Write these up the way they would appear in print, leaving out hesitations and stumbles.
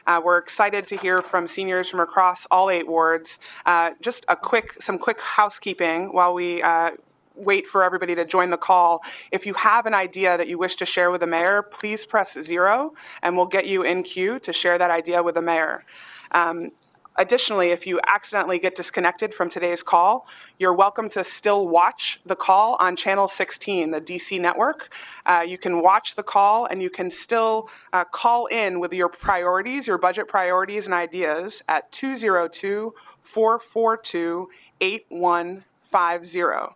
We're excited to hear from seniors from across all 8 wards. Just some quick housekeeping while we wait for everybody to join the call. If you have an idea that you wish to share with the mayor, please press 0 and we'll get you in queue to share that idea with the mayor. Additionally, if you accidentally get disconnected from today's call, you're welcome to still watch the call on Channel 16, the DC network. You can watch the call and you can still call in with your priorities, your budget priorities and ideas at 202-442-8150.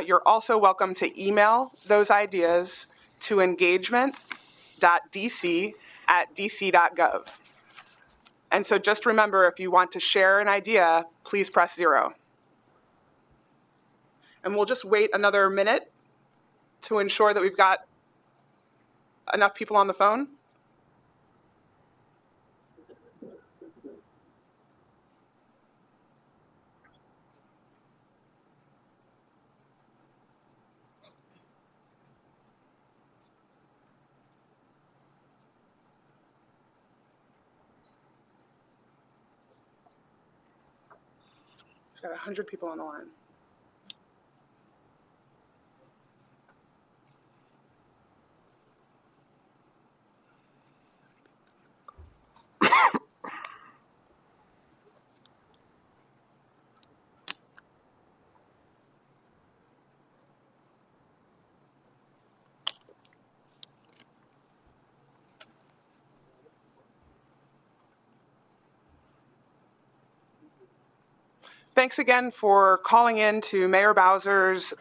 You're also welcome to email those ideas to engagement.dc@dc.gov. And so just remember, if you want to share an idea, please press 0. And we'll just wait another minute to ensure that we've got enough people on the phone. We've got 100 people on the line. Thanks again for calling in to Mayor Bowser's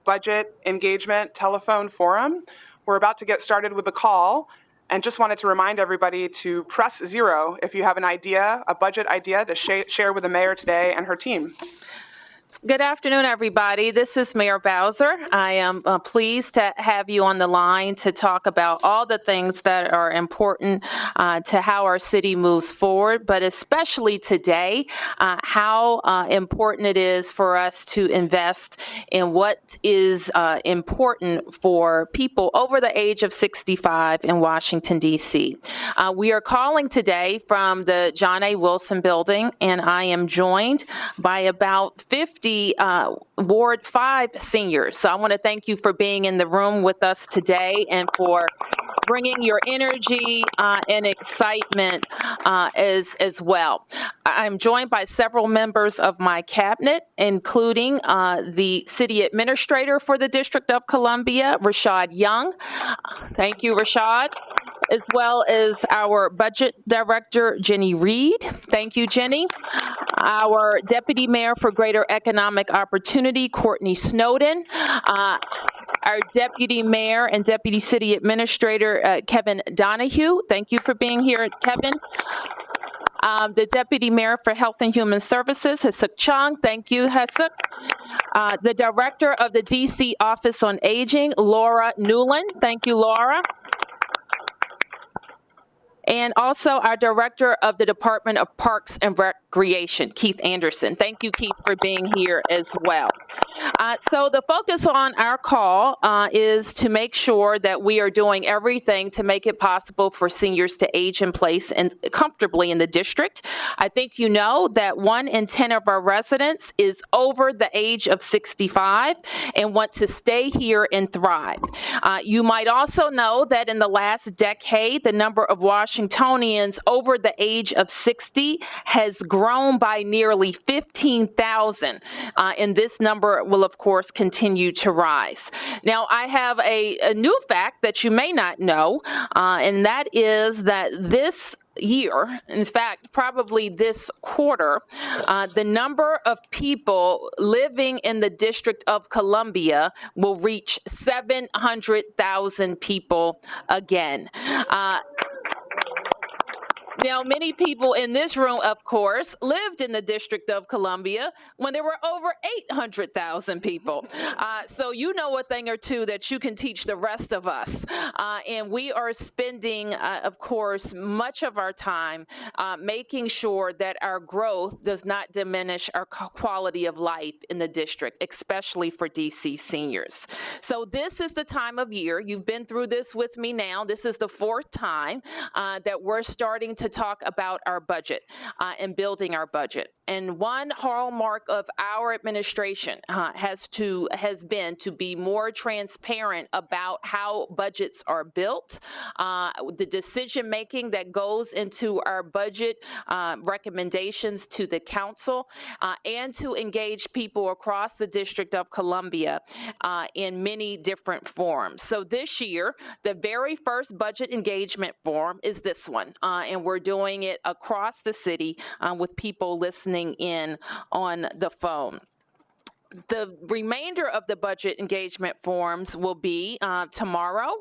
Budget Engagement Telephone Forum. We're about to get started with the call and just wanted to remind everybody to press 0 if you have an idea, a budget idea to share with the mayor today and her team. Good afternoon, everybody. This is Mayor Bowser. I am pleased to have you on the line to talk about all the things that are important to how our city moves forward, but especially today, how important it is for us to invest in what is important for people over the age of 65 in Washington, D.C. We are calling today from the John A. Wilson Building, and I am joined by about 50 Ward 5 seniors. So I want to thank you for being in the room with us today and for bringing your energy and excitement as well. I'm joined by several members of my cabinet, including the city administrator for the District of Columbia, Rashad Young. Thank you, Rashad. As well as our budget director, Jenny Reed. Thank you, Jenny. Our deputy mayor for greater economic opportunity, Courtney Snowden. Our deputy mayor and deputy city administrator, Kevin Donahue. Thank you for being here, Kevin. The deputy mayor for health and human services, Hasuk Chung. Thank you, Hasuk. The director of the DC Office on Aging, Laura Newland. Thank you, Laura. And also our director of the Department of Parks and Recreation, Keith Anderson. Thank you, Keith, for being here as well. So the focus on our call is to make sure that we are doing everything to make it possible for seniors to age in place and comfortably in the district. I think you know that 1 in 10 of our residents is over the age of 65 and want to stay here and thrive. You might also know that in the last decade, the number of Washingtonians over the age of 60 has grown by nearly 15,000, and this number will, of course, continue to rise. Now, I have a new fact that you may not know, and that is that this year, in fact, probably this quarter, the number of people living in the District of Columbia will reach 700,000 people again. Now, many people in this room, of course, lived in the District of Columbia when there were over 800,000 people. So you know a thing or two that you can teach the rest of us. And we are spending, of course, much of our time making sure that our growth does not diminish our quality of life in the district, especially for DC seniors. So this is the time of year. You've been through this with me now. This is the 4th time that we're starting to to talk about our budget and building our budget. And one hallmark of our administration has been to be more transparent about how budgets are built, the decision making that goes into our budget recommendations to the council, and to engage people across the District of Columbia in many different forums. So this year, the very first budget engagement forum is this one, and we're doing it across the city with people listening in on the phone. The remainder of the budget engagement forums will be tomorrow,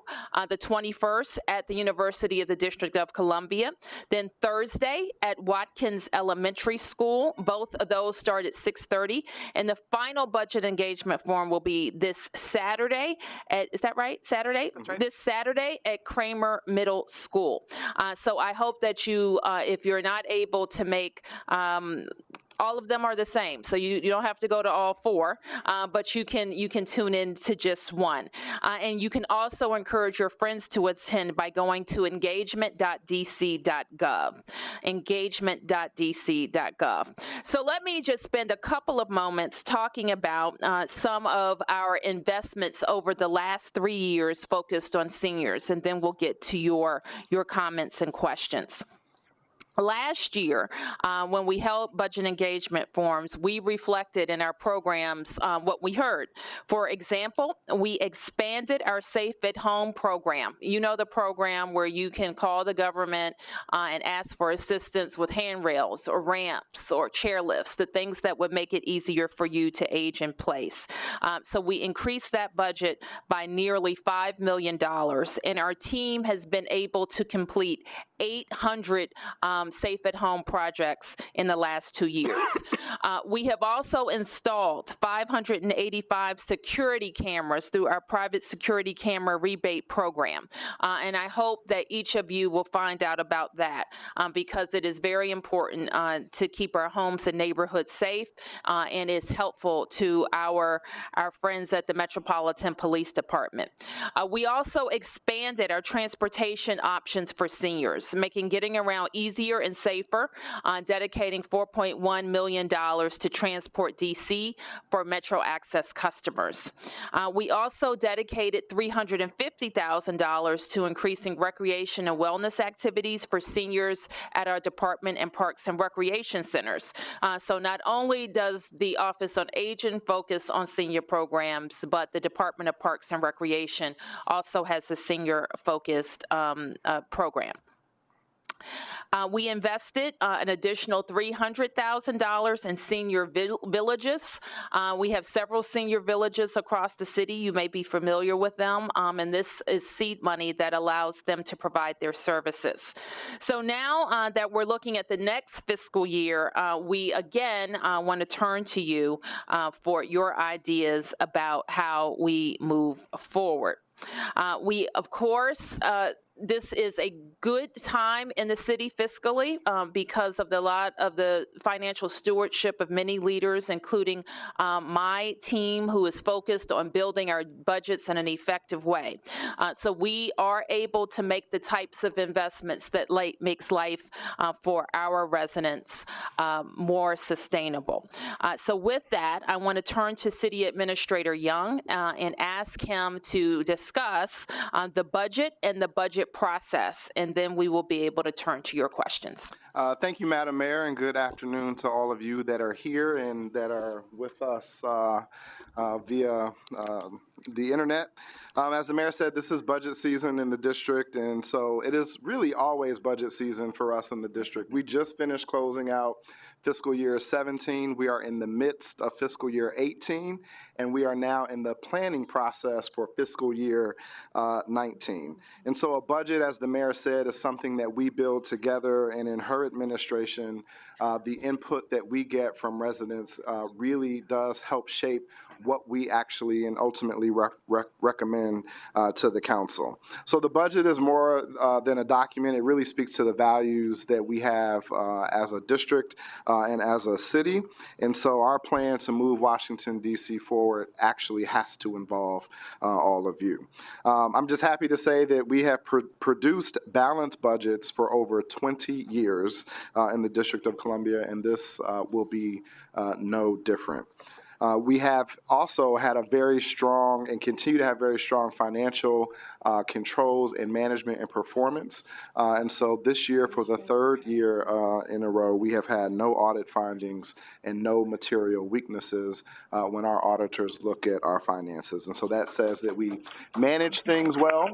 the 21st, at the University of the District of Columbia, then Thursday at Watkins Elementary School. Both of those start at 6:30, and the final budget engagement forum will be this Saturday at, is that right? Saturday? That's right. This Saturday at Kramer Middle School. So I hope that you, if you're not able to make all of them are the same, so you don't have to go to all four, but you can tune in to just one. And you can also encourage your friends to attend by going to engagement.dc.gov, engagement.dc.gov. So let me just spend a couple of moments talking about some of our investments over the last 3 years focused on seniors, and then we'll get to your comments and questions. Last year, when we held budget engagement forums, we reflected in our programs what we heard. For example, we expanded our Safe at Home program. You know, the program where you can call the government and ask for assistance with handrails or ramps or chairlifts, the things that would make it easier for you to age in place. So we increased that budget by nearly $5 million, and our team has been able to complete 800 Safe at Home projects in the last 2 years. We have also installed 585 security cameras through our private security camera rebate program. And I hope that each of you will find out about that because it is very important to keep our homes and neighborhoods safe, and it's helpful to our friends at the Metropolitan Police Department. We also expanded our transportation options for seniors, making getting around easier and safer, dedicating $4.1 million to Transport DC for Metro Access customers. We also dedicated $350,000 to increasing recreation and wellness activities for seniors at our Department and Parks and Recreation Centers. So not only does the Office on Aging focus on senior programs, but the Department of Parks and Recreation also has a senior-focused program. We invested an additional $300,000 in senior villages. We have several senior villages across the city. You may be familiar with them, and this is seed money that allows them to provide their services. So now that we're looking at the next fiscal year, we again want to turn to you for your ideas about how we move forward. We, of course, this is a good time in the city fiscally because of the lot of the financial stewardship of many leaders, including my team, who is focused on building our budgets in an effective way. So we are able to make the types of investments that makes life for our residents more sustainable. So with that, I want to turn to City Administrator Young and ask him to discuss the budget and the budget process, and then we will be able to turn to your questions. Thank you, Madam Mayor, and good afternoon to all of you that are here and that are with us via the internet. As the mayor said, this is budget season in the district, and so it is really always budget season for us in the district. We just finished closing out fiscal year 17. We are in the midst of fiscal year 18, and we are now in the planning process for fiscal year 19. And so a budget, as the mayor said, is something that we build together, and in her administration, the input that we get from residents really does help shape what we actually and ultimately recommend to the council. So the budget is more than a document. It really speaks to the values that we have as a district district and as a city. And so our plan to move Washington, D.C. forward actually has to involve all of you. I'm just happy to say that we have produced balanced budgets for over 20 years in the District of Columbia, and this will be no different. We have also had a very strong and continue to have very strong financial controls and management and performance. And so this year, for the third year in a row, we have had no audit findings and no material weaknesses when our auditors look at our finances. And so that says that we manage things well.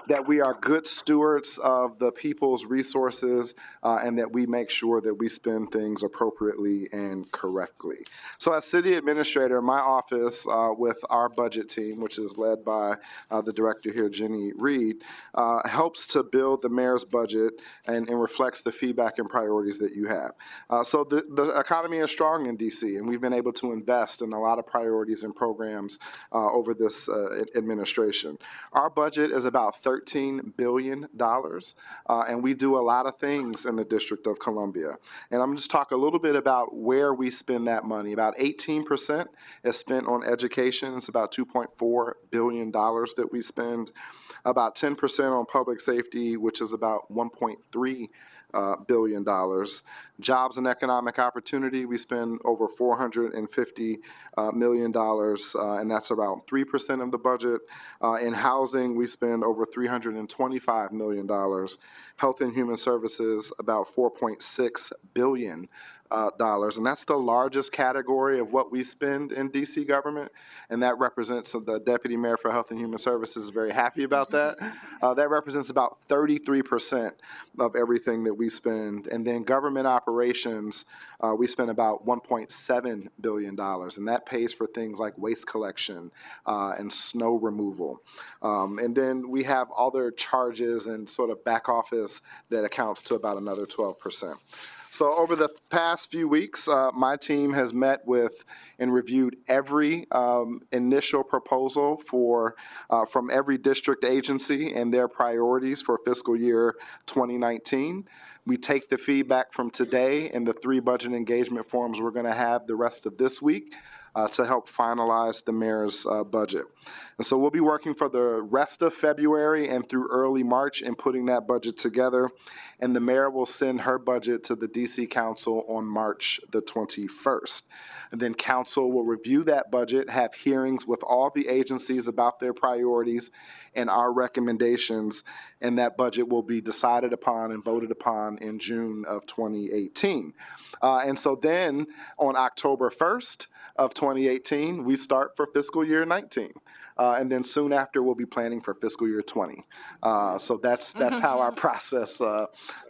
That we are good stewards of the people's resources and that we make sure that we spend things appropriately and correctly. So as city administrator, my office with our budget team, which is led by the director here, Jenny Reed, helps to build the mayor's budget and reflects the feedback and priorities that you have. So the economy is strong in DC, and we've been able to invest in a lot of priorities and programs over this administration. Our budget is about $13 billion, and we do a lot of things in the District of Columbia. And I'm going to just talk a little bit about where we spend that money. About 18% is spent on education. It's about $2.4 billion that we spend. About 10% on public safety, which is about $1.3 billion. Jobs and economic opportunity, we spend over $450 million, and that's around 3% of the budget. In housing, we spend over $325 million. Health and Human Services, about $4.6 billion. And that's the largest category of what we spend in DC government, and that represents, the Deputy Mayor for Health and Human Services is very happy about that. That represents about 33% of everything that we spend. And then government operations, we spend about $1.7 billion, and that pays for things like waste collection and snow removal. And then we have other charges and sort of back office that accounts to about another 12%. So over the past few weeks, my team has met with and reviewed every initial proposal from every district agency and their priorities for fiscal year 2019. We take the feedback from today and the 3 budget engagement forums we're going to have the rest of this week to help finalize the mayor's budget. And so we'll be working for the rest of February and through early March in putting that budget together. And the mayor will send her budget to the DC Council on March the 21st. And then council will review that budget, have hearings with all the agencies about their priorities and our recommendations, and that budget will be decided upon and voted upon in June of 2018. And so then on October 1st of 2018, we start for fiscal year 19. And then soon after, we'll be planning for fiscal year 20. So that's how our process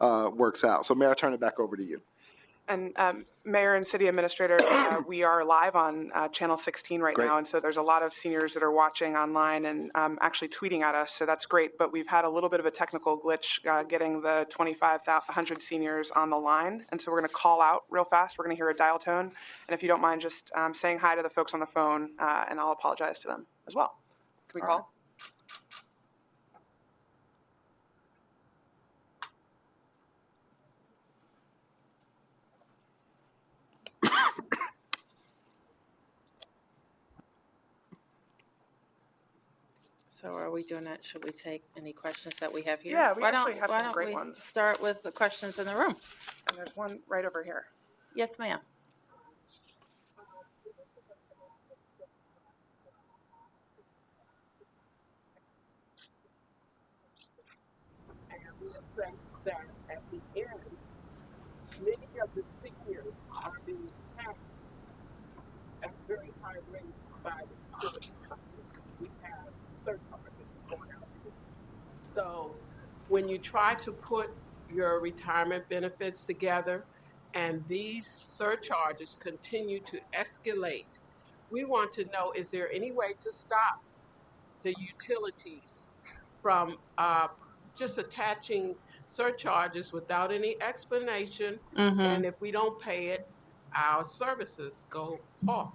works out. So Mayor, I turn it back over to you. And Mayor and City Administrator, we are live on Channel 16 right now, and so there's a lot of seniors that are watching online and actually tweeting at us, so that's great. But we've had a little bit of a technical glitch getting the 2,500 seniors on the line, and so we're going to call out real fast. We're going to hear a dial tone, and if you don't mind just saying hi to the folks on the phone, and I'll apologize to them as well. Can we call? So are we doing that? Should we take any questions that we have here? Yeah, we actually have some great ones. Start with the questions in the room. And there's one right over here. Yes, ma'am. That at the end, many of the seniors are being taxed at very high rates by the utility companies. We have surcharges going out here. So when you try to put your retirement benefits together and these surcharges continue to escalate, we want to know, is there any way to stop the utilities from just attaching surcharges without any explanation, and if we don't pay it, our services go off?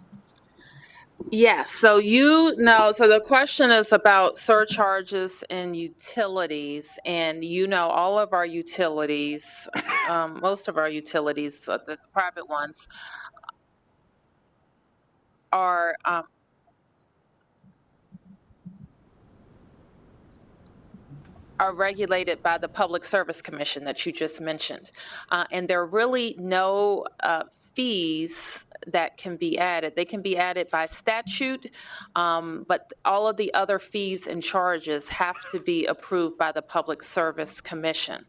Yes, so so the question is about surcharges and utilities, and all of our utilities, most of our utilities, the private ones, are are regulated by the Public Service Commission that you just mentioned. And there are really no fees that can be added. They can be added by statute, but all of the other fees and charges have to be approved by the Public Service Commission.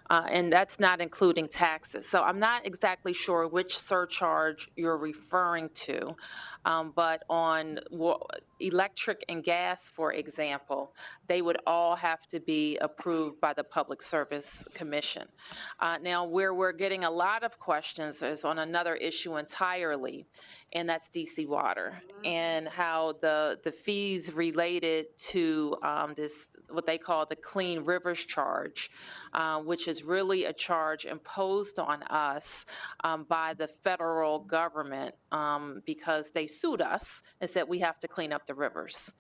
And that's not including taxes. So I'm not exactly sure which surcharge you're referring to, but on electric and gas, for example, they would all have to be approved by the Public Service Commission. Now, where we're getting a lot of questions is on another issue entirely, and that's DC Water, and how the fees related to this, what they call the Clean Rivers charge, which is really a charge imposed on us by the federal government because they sued us and said we have to clean up the rivers.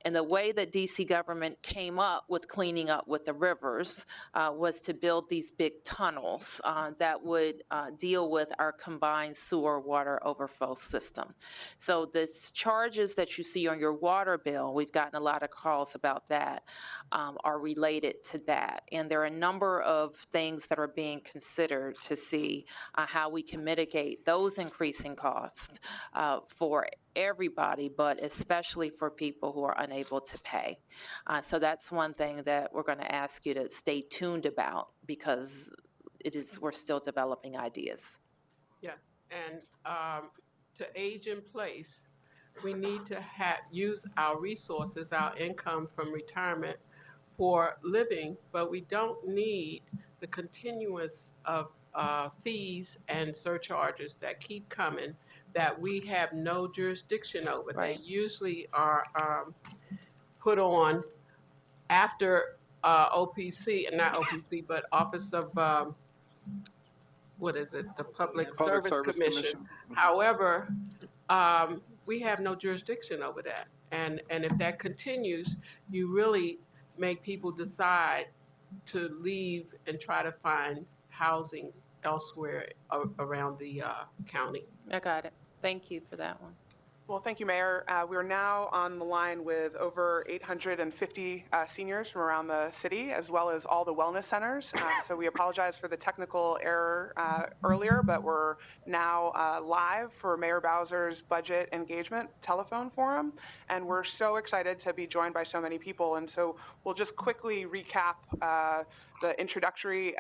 And the way that DC government came up with cleaning up with the rivers was to build these big tunnels that would deal with our combined sewer water overflow system. So the charges that you see on your water bill, we've gotten a lot of calls about that, are related to that. And there are a number of things that are being considered to see how we can mitigate those increasing costs for everybody, but especially for people who are unable to pay. So that's one thing that we're going to ask you to stay tuned about, because we're still developing ideas. Yes, and to age in place, we need to use our resources, our income from retirement for living, but we don't need the continuous of fees and surcharges that keep coming that we have no jurisdiction over. Right. They usually are put on after OPC, not OPC, but Office of what is it? The Public Service Commission. However, we have no jurisdiction over that, and if that continues, you really make people decide to leave and try to find housing elsewhere around the county. I got it. Thank you for that one. Well, thank you, Mayor. We're now on the line with over 850 seniors from around the city, as well as all the wellness centers. So we apologize for the technical error earlier, but we're now live for Mayor Bowser's Budget Engagement Telephone Forum. And we're so excited to be joined by so many people. And so we'll just quickly recap the introductory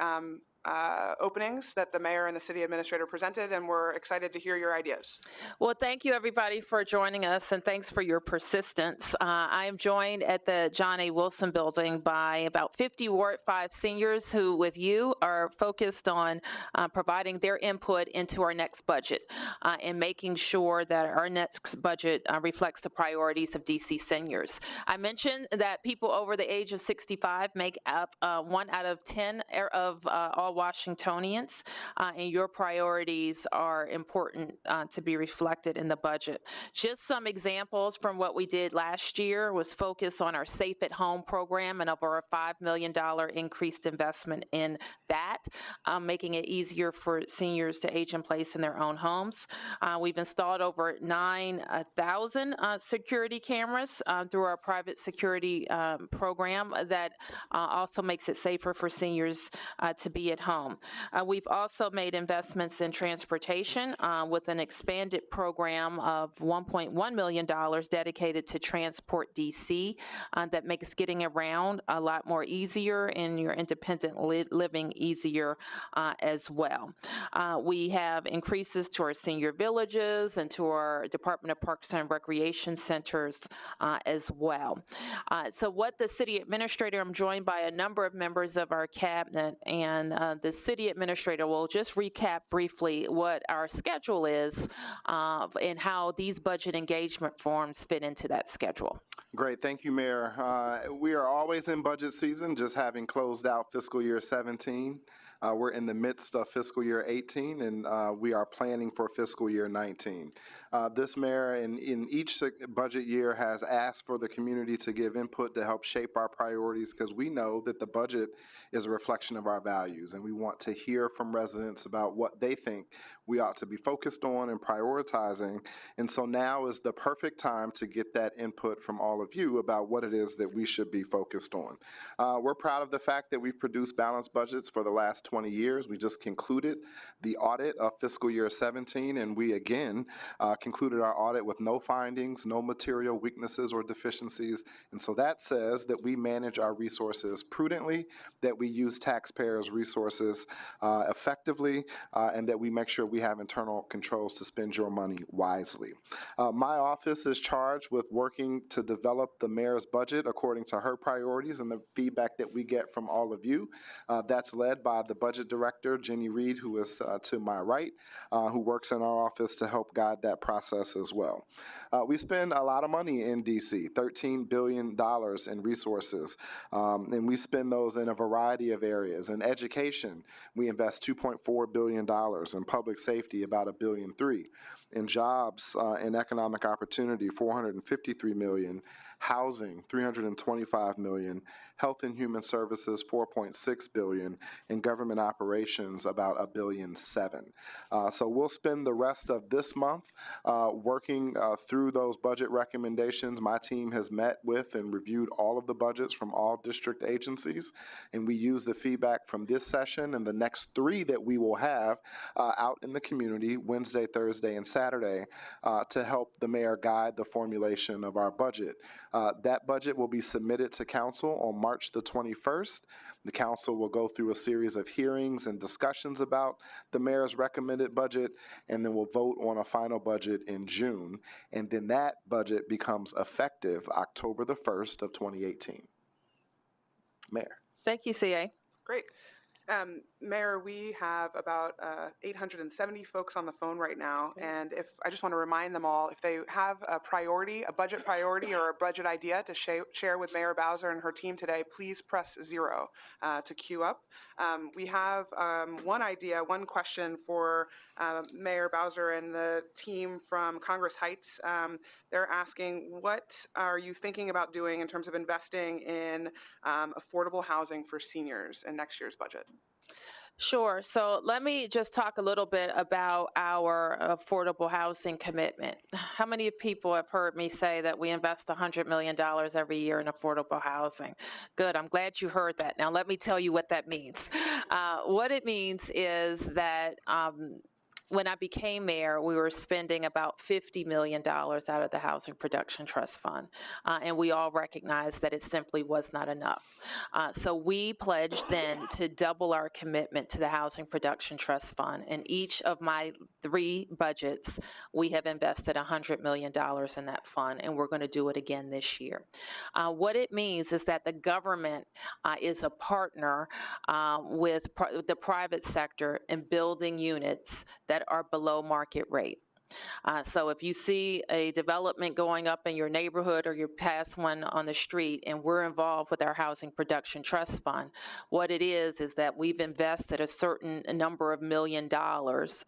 openings that the mayor and the city administrator presented, and we're excited to hear your ideas. Well, thank you, everybody, for joining us, and thanks for your persistence. I am joined at the John A. Wilson Building by about 50 Ward 5 seniors who, with you, are focused on providing their input into our next budget and making sure that our next budget reflects the priorities of DC seniors. I mentioned that people over the age of 65 make up 1 out of 10 of all Washingtonians, and your priorities are important to be reflected in the budget. Just some examples from what we did last year was focus on our Safe at Home program and over a $5 million increased investment in that, making it easier for seniors to age in place in their own homes. We've installed over 9,000 security cameras through our private security program that also makes it safer for seniors to be at home. We've also made investments in transportation with an expanded program of $1.1 million dedicated to Transport DC that makes getting around a lot more easier and your independent living easier as well. We have increases to our senior villages and to our Department of Parks and Recreation centers as well. So what the city administrator, I'm joined by a number of members of our cabinet, and the city administrator will just recap briefly what our schedule is and how these budget engagement forms fit into that schedule. Great. Thank you, Mayor. We are always in budget season, just having closed out fiscal year 17. We're in the midst of fiscal year 18, and we are planning for fiscal year 19. This mayor in each budget year has asked for the community to give input to help shape our priorities, because we know that the budget is a reflection of our values, and we want to hear from residents about what they think we ought to be focused on and prioritizing. And so now is the perfect time to get that input from all of you about what it is that we should be focused on. We're proud of the fact that we've produced balanced budgets for the last 20 years. We just concluded the audit of fiscal year 17, and we again concluded our audit with no findings, no material weaknesses or deficiencies. And so that says that we manage our resources prudently, that we use taxpayers' resources effectively, and that we make sure we have internal controls to spend your money wisely. My office is charged with working to develop the mayor's budget according to her priorities and the feedback that we get from all of you. That's led by the budget director, Jenny Reed, who is to my right, who works in our office to help guide that process as well. We spend a lot of money in DC, $13 billion in resources, and we spend those in a variety of areas. In education, we invest $2.4 billion. In public safety, about $1.3 billion. In jobs and economic opportunity, $453 million. Housing, $325 million. Health and Human Services, $4.6 billion. And government operations, about $1.7 billion. So we'll spend the rest of this month working through those budget recommendations. My team has met with and reviewed all of the budgets from all district agencies, and we use the feedback from this session and the next 3 that we will have out in the community Wednesday, Thursday, and Saturday to help the mayor guide the formulation of our budget. That budget will be submitted to council on March the 21st. The council will go through a series of hearings and discussions about the mayor's recommended budget, and then we'll vote on a final budget in June. And then that budget becomes effective October the 1st of 2018. Mayor. Thank you, CA. Great. Mayor, we have about 870 folks on the phone right now, and if I just want to remind them all, if they have a priority, a budget priority or a budget idea to share with Mayor Bowser and her team today, please press 0 to queue up. We have one idea, one question for Mayor Bowser and the team from Congress Heights. They're asking, what are you thinking about doing in terms of investing in affordable housing for seniors in next year's budget? Sure. So let me just talk a little bit about our affordable housing commitment. How many people have heard me say that we invest $100 million every year in affordable housing? Good. I'm glad you heard that. Now, let me tell you what that means. What it means is that when I became mayor, we were spending about $50 million out of the Housing Production Trust Fund, and we all recognized that it simply was not enough. So we pledged then to double our commitment to the Housing Production Trust Fund. In each of my 3 budgets, we have invested $100 million in that fund, and we're going to do it again this year. What it means is that the government is a partner with the private sector in building units that are below market rate. So if you see a development going up in your neighborhood or you pass one on the street and we're involved with our Housing Production Trust Fund, what it is that we've invested a certain number of $1 million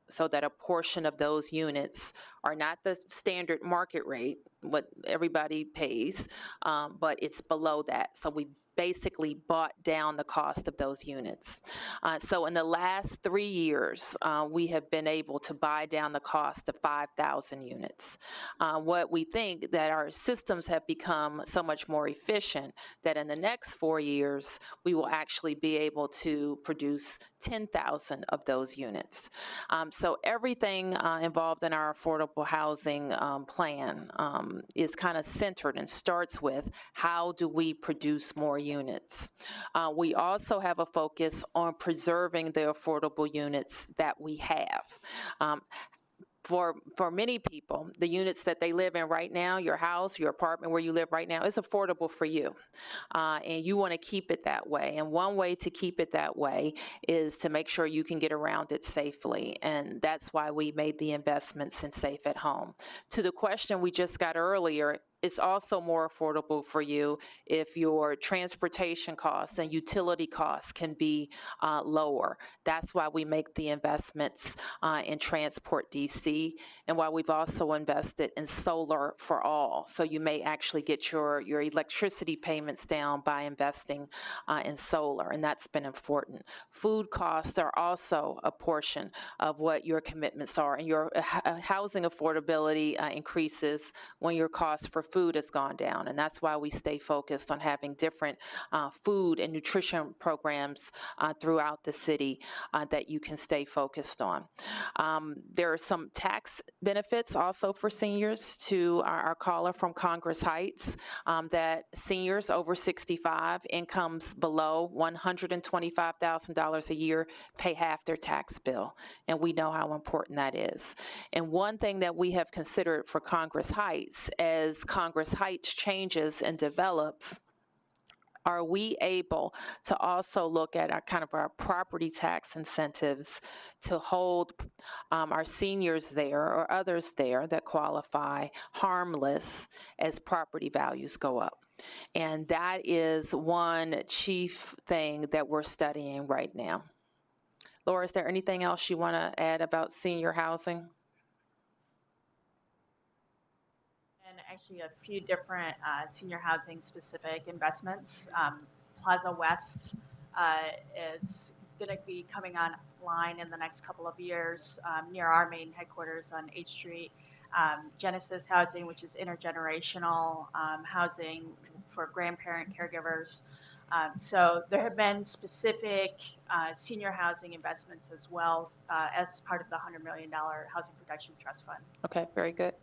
so that a portion of those units are not the standard market rate, what everybody pays, but it's below that. So we basically bought down the cost of those units. So in the last 3 years, we have been able to buy down the cost of 5,000 units. What we think that our systems have become so much more efficient that in the next 4 years, we will actually be able to produce 10,000 of those units. So everything involved in our affordable housing plan is kind of centered and starts with how do we produce more units. We also have a focus on preserving the affordable units that we have. For many people, the units that they live in right now, your house, your apartment where you live right now, is affordable for you. And you want to keep it that way. And one way to keep it that way is to make sure you can get around it safely. And that's why we made the investments in Safe at Home. To the question we just got earlier, it's also more affordable for you if your transportation costs and utility costs can be lower. That's why we make the investments in Transport DC, and why we've also invested in solar for all. So you may actually get your electricity payments down by investing in solar, and that's been important. Food costs are also a portion of what your commitments are, and your housing affordability increases when your cost for food has gone down, and that's why we stay focused on having different food and nutrition programs throughout the city that you can stay focused on. There are some tax benefits also for seniors to our caller from Congress Heights, that seniors over 65, incomes below $125,000 a year, pay half their tax bill, and we know how important that is. And one thing that we have considered for Congress Heights, as Congress Heights changes and develops, are we able to also look at our property tax incentives to hold our seniors there or others there that qualify harmless as property values go up? And that is one chief thing that we're studying right now. Laura, is there anything else you want to add about senior housing? And actually a few different senior housing specific investments. Plaza West is going to be coming online in the next couple of years near our main headquarters on 8th Street. Genesis Housing, which is intergenerational housing for grandparent caregivers. So there have been specific senior housing investments as well as part of the $100 million Housing Protection Trust Fund. Okay, very good.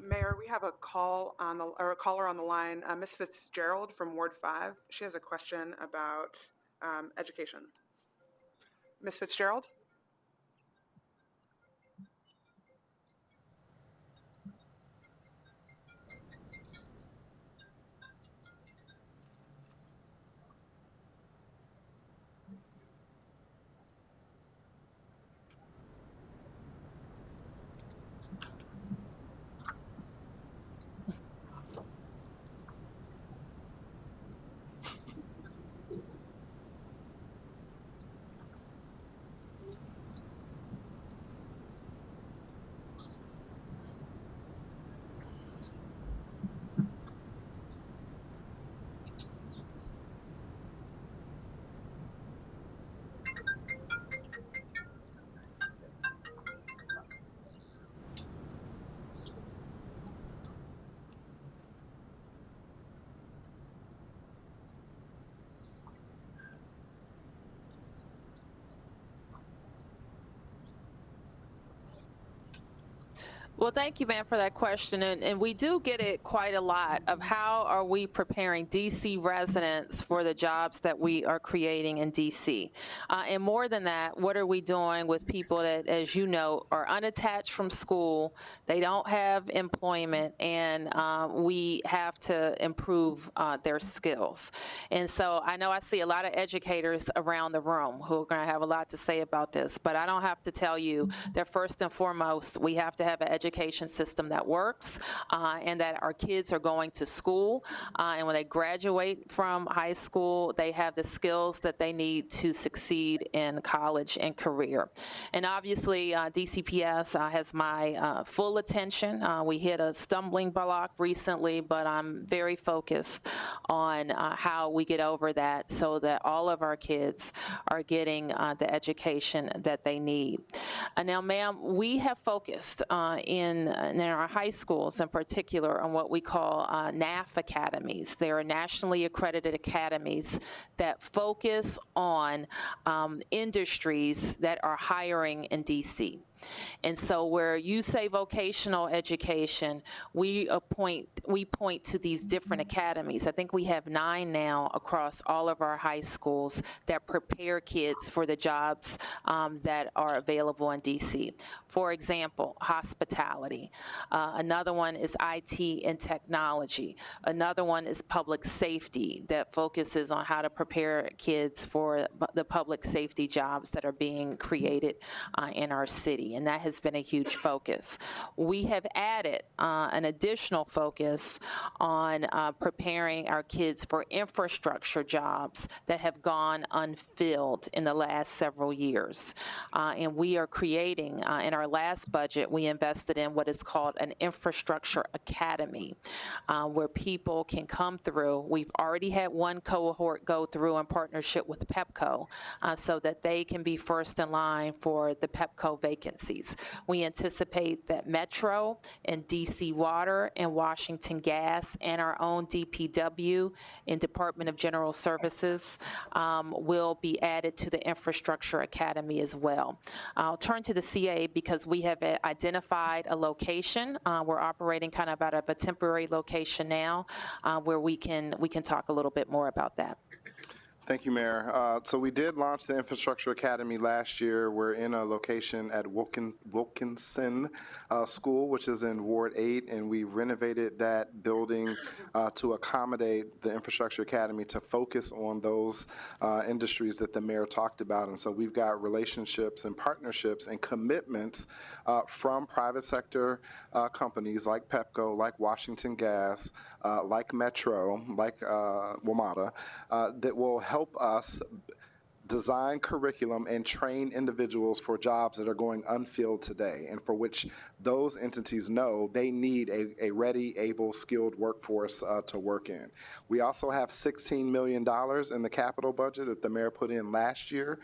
Mayor, we have a caller on the line, Ms. Fitzgerald from Ward 5. She has a question about education. Ms. Fitzgerald? Well, thank you, ma'am, for that question. And we do get it quite a lot of how are we preparing DC residents for the jobs that we are creating in DC. And more than that, what are we doing with people that, as you know, are unattached from school, they don't have employment, and we have to improve their skills. And so I know I see a lot of educators around the room who are going to have a lot to say about this, but I don't have to tell you that first and foremost, we have to have an education system that works and that our kids are going to school. And when they graduate from high school, they have the skills that they need to succeed in college and career. And obviously, DCPS has my full attention. We hit a stumbling block recently, but I'm very focused on how we get over that so that all of our kids are getting the education that they need. Now, ma'am, we have focused in our high schools in particular on what we call NAF academies. They are nationally accredited academies that focus on industries that are hiring in DC. And so where you say vocational education, we point to these different academies. I think we have 9 now across all of our high schools that prepare kids for the jobs that are available in DC. For example, hospitality. Another one is IT and technology. Another one is public safety that focuses on how to prepare kids for the public safety jobs that are being created in our city. Academy, and that has been a huge focus. We have added an additional focus on preparing our kids for infrastructure jobs that have gone unfilled in the last several years. And we are creating, in our last budget, we invested in what is called an infrastructure academy, where people can come through. We've already had one cohort go through in partnership with PEPCO, so that they can be first in line for the PEPCO vacancies. We anticipate that Metro and DC Water and Washington Gas and our own DPW and Department of General Services will be added to the Infrastructure Academy as well. I'll turn to the CA because we have identified a location. We're operating kind of out of a temporary location now where we can talk a little bit more about that. Thank you, Mayor. So we did launch the Infrastructure Academy last year. We're in a location at Wilkinson School, which is in Ward 8, and we renovated that building to accommodate the Infrastructure Academy to focus on those industries that the mayor talked about. And so we've got relationships and partnerships and commitments from private sector companies like PEPCO, like Washington Gas, like Metro, like WMATA, that will help us design curriculum and train individuals for jobs that are going unfilled today, and for which those entities know they need a ready, able, skilled workforce to work in. We also have $16 million in the capital budget that the mayor put in last year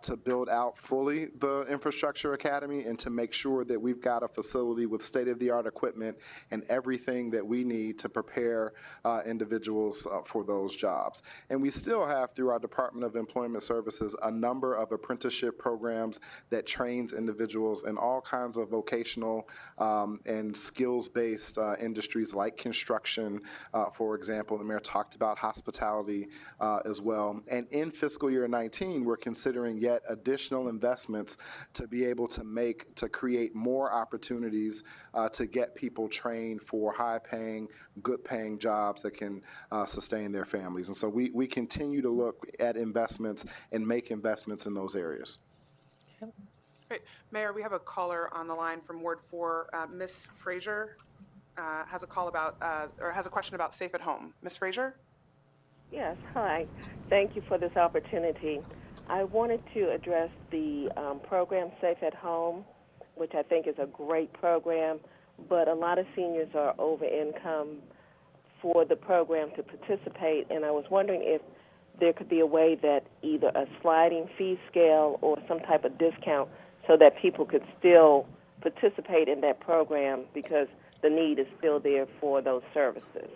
to build out fully the Infrastructure Academy and to make sure that we've got a facility with state-of-the-art equipment and everything that we need to prepare individuals for those jobs. And we still have, through our Department of Employment Services, a number of apprenticeship programs that trains individuals in all kinds of vocational and skills-based industries like construction, for example. The mayor talked about hospitality as well. And in fiscal year 19, we're considering yet additional investments to be able to create more opportunities to get people trained for high-paying, good-paying jobs that can sustain their families. And so we continue to look at investments and make investments in those areas. Great. Mayor, we have a caller on the line from Ward 4. Ms. Frazier has a call about, or has a question about Safe at Home. Ms. Frazier? Yes, hi. Thank you for this opportunity. I wanted to address the program Safe at Home, which I think is a great program, but a lot of seniors are over income for the program to participate, and I was wondering if there could be a way that either a sliding fee scale or some type of discount so that people could still participate in that program because the need is still there for those services.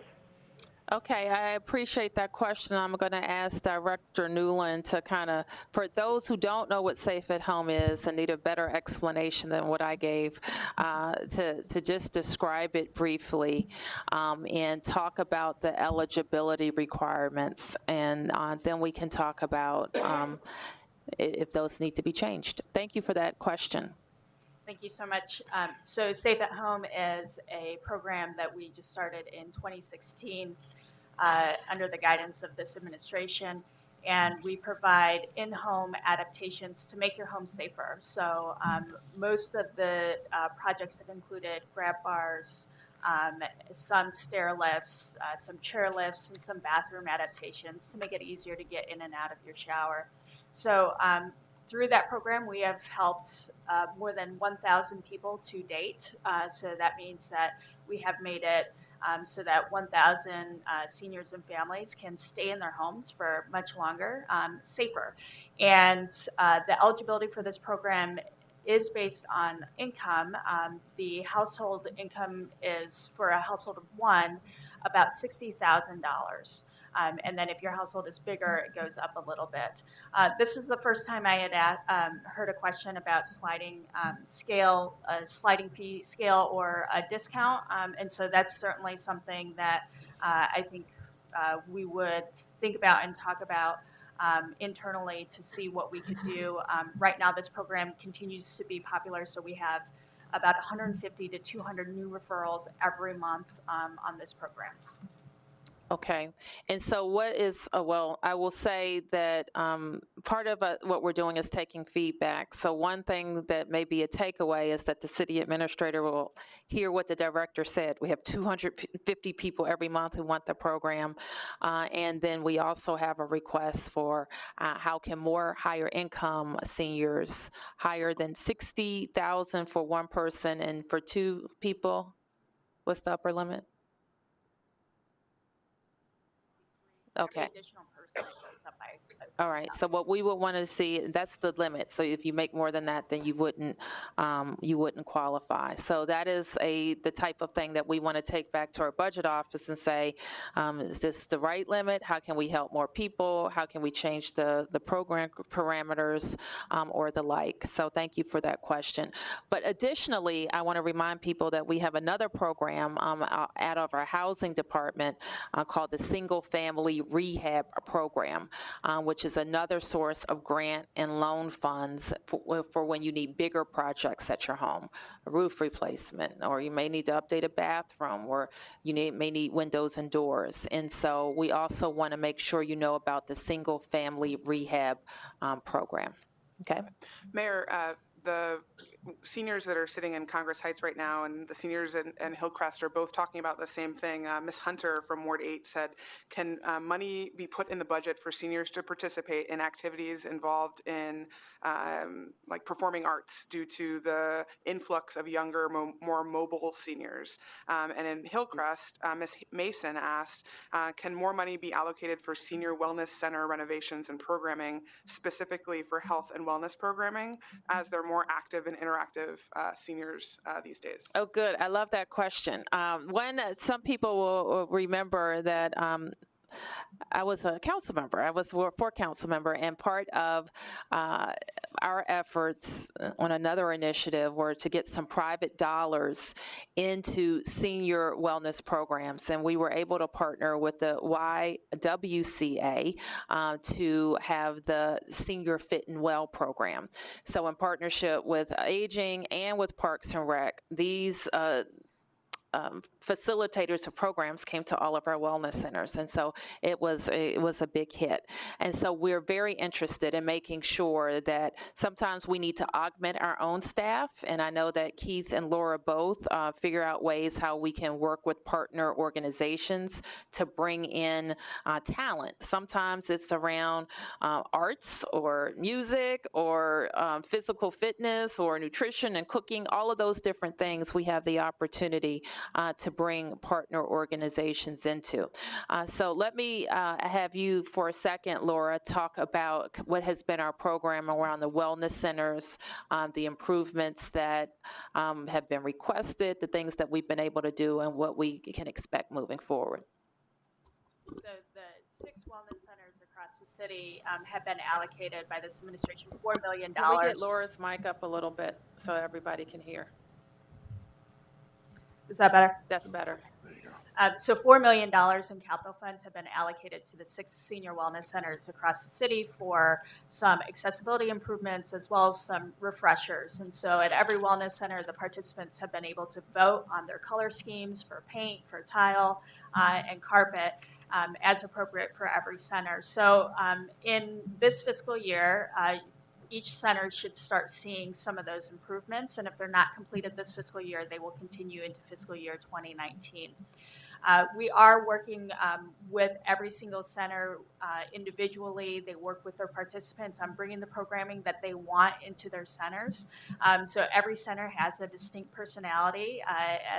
Okay, I appreciate that question. I'm going to ask Director Newland to kind of, for those who don't know what Safe at Home is and need a better explanation than what I gave, to just describe it briefly and talk about the eligibility requirements, and then we can talk about if those need to be changed. Thank you for that question. Thank you so much. So Safe at Home is a program that we just started in 2016 under the guidance of this administration, and we provide in-home adaptations to make your home safer. So most of the projects have included grab bars, some stair lifts, some chair lifts, and some bathroom adaptations to make it easier to get in and out of your shower. So through that program, we have helped more than 1,000 people to date. So that means that we have made it so that 1,000 seniors and families can stay in their homes for much longer, safer. And the eligibility for this program is based on income. The household income is, for a household of one, about $60,000. And then if your household is bigger, it goes up a little bit. This is the first time I had heard a question about sliding scale, a sliding fee scale or a discount. And so that's certainly something that I think we would think about and talk about internally to see what we could do. Right now, this program continues to be popular, so we have about 150 to 200 new referrals every month on this program. Okay. And so what is, well, I will say that part of what we're doing is taking feedback. So one thing that may be a takeaway is that the city administrator will hear what the director said. We have 250 people every month who want the program. And then we also have a request for how can more higher income seniors, higher than 60,000 for one person and for two people, what's the upper limit? Okay. Every additional person, it goes up by. All right. So what we would want to see, that's the limit. So if you make more than that, then you wouldn't qualify. So that is the type of thing that we want to take back to our budget office and say, is this the right limit? How can we help more people? How can we change the program parameters or the like? So thank you for that question. But additionally, I want to remind people that we have another program out of our housing department called the Single Family Rehab Program, which is another source of grant and loan funds for when you need bigger projects at your home, a roof replacement, or you may need to update a bathroom, or you may need windows and doors. And so we also want to make sure you know about the Single Family Rehab Program. Okay. Mayor, the seniors that are sitting in Congress Heights right now and the seniors in Hillcrest are both talking about the same thing. Ms. Hunter from Ward 8 said, can money be put in the budget for seniors to participate in activities involved in like performing arts due to the influx of younger, more mobile seniors? And in Hillcrest, Ms. Mason asked, can more money be allocated for senior wellness center renovations and programming specifically for health and wellness programming as they're more active and interactive seniors these days? Oh, good. I love that question. Some people will remember that I was a council member. I was a council member, and part of our efforts on another initiative were to get some private dollars into senior wellness programs, and we were able to partner with the YWCA to have the Senior Fit and Well program. So in partnership with Aging and with Parks and Rec, these facilitators of programs came to all of our wellness centers, and so it was a big hit. And so we're very interested in making sure that sometimes we need to augment our own staff, and I know that Keith and Laura both figure out ways how we can work with partner organizations to bring in talent. Sometimes it's around arts or music or physical fitness or nutrition and cooking, all of those different things we have the opportunity to bring partner organizations into. So let me have you for a second, Laura, talk about what has been our program around the wellness centers, the improvements that have been requested, the things that we've been able to do, and what we can expect moving forward. So the 6 wellness centers across the city have been allocated by this administration $4 million. Can we get Laura's mic up a little bit so everybody can hear? Is that better? That's better. There you go. So $4 million in capital funds have been allocated to the 6 senior wellness centers across the city for some accessibility improvements as well as some refreshers. And so at every wellness center, the participants have been able to vote on their color schemes for paint, for tile, and carpet. As appropriate for every center. So in this fiscal year, each center should start seeing some of those improvements, and if they're not completed this fiscal year, they will continue into fiscal year 2019. We are working with every single center individually. They work with their participants on bringing the programming that they want into their centers. So every center has a distinct personality,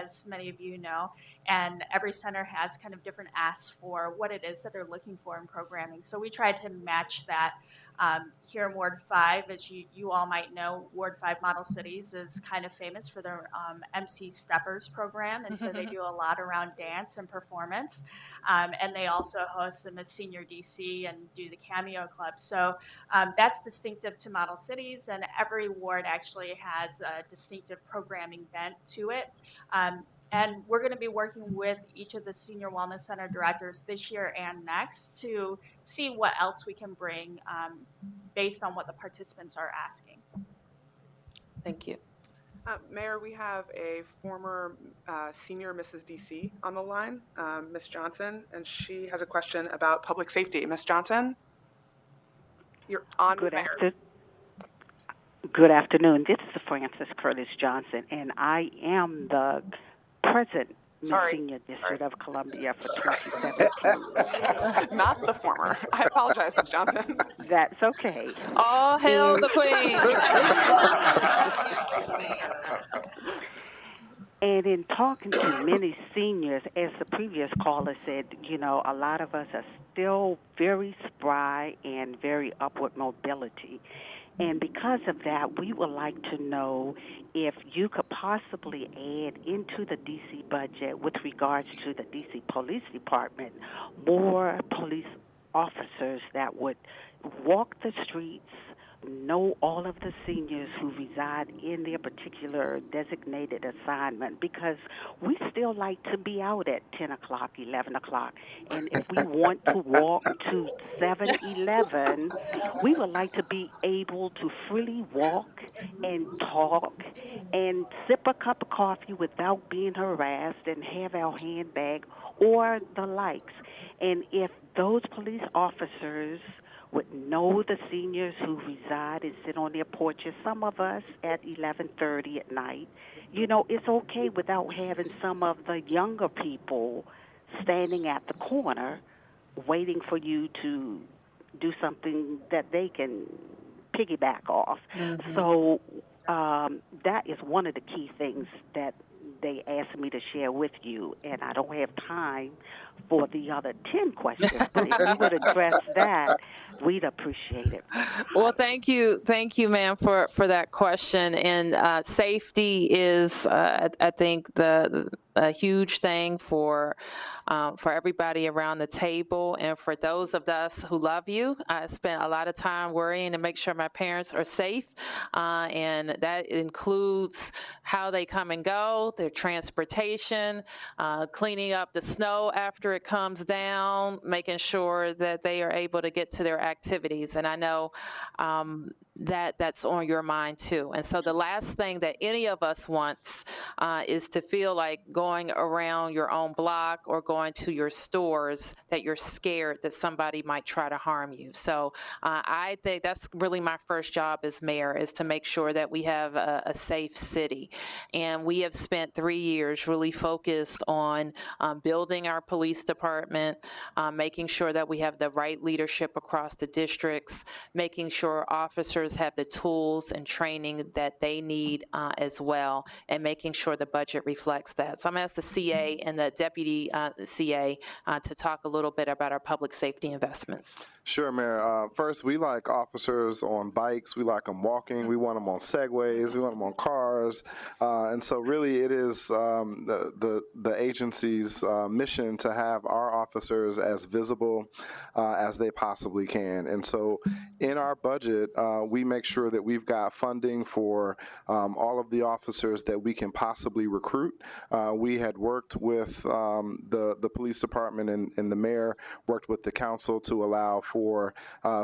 as many of you know, and every center has kind of different asks for what it is that they're looking for in programming. So we try to match that. Here in Ward 5, as you all might know, Ward 5 Model Cities is kind of famous for their MC Steppers program, and so they do a lot around dance and performance, and they also host the Miss Senior DC and do the Cameo Club. So that's distinctive to Model Cities, and every ward actually has a distinctive programming bent to it. And we're going to be working with each of the senior wellness center directors this year and next to see what else we can bring based on what the participants are asking. Thank you. Mayor, we have a former senior Mrs. DC on the line, Ms. Johnson, and she has a question about public safety. Ms. Johnson, you're on with Good Mayor. after, Good afternoon. This is Frances Curtis Johnson, and I am the present Miss Sorry. Senior Sorry. District of Columbia for 2017. Not the former. I apologize, Ms. Johnson. That's okay. All hail the queen. And in talking to many seniors, as the previous caller said, you know, a lot of us are still very spry and very upward mobility. And because of that, we would like to know if you could possibly add into the D.C. budget with regards to the D.C. Police Department more police officers that would walk the streets, know all of the seniors who reside in their particular designated assignment, because we still like to be out at 10 o'clock, 11 o'clock. And if we want to walk to 7-Eleven, we would like to be able to freely walk and talk and sip a cup of coffee without being harassed and have our handbag or the likes. And if those police officers would know the seniors who reside and sit on their porches, some of us at 11:30 at night, you know, it's okay without having some of the younger people standing at the corner waiting for you to do something that they can piggyback off. Mm-hmm. So that is one of the key things that they asked me to share with you, and I don't have time for the other 10 questions, but if you would address that, we'd appreciate it. Well, thank you, ma'am, for that question. And safety is, I think, a huge thing for everybody around the table, and for those of us who love you. I spent a lot of time worrying to make sure my parents are safe, and that includes how they come and go, their transportation, cleaning up the snow after it comes down, making sure that they are able to get to their activities. And I know that's on your mind too. And so the last thing that any of us wants is to feel like going around your own block or going to your stores that you're scared that somebody might try to harm you. So I think that's really my first job as mayor, is to make sure that we have a safe city. And we have spent 3 years really focused on building our police department, making sure that we have the right leadership across the districts, making sure officers have the tools and training that they need as well, and making sure the budget reflects that. So I'm going to ask the CA and the deputy CA to talk a little bit about our public safety investments. Sure, Mayor. First, we like officers on bikes. We like them walking. We want them on Segways. We want them on cars. And so really it is the agency's mission to have our officers as visible as they possibly can. And so in our budget, we make sure that we've got funding for all of the officers that we can possibly recruit. We had worked with the police department, and the mayor worked with the council to allow for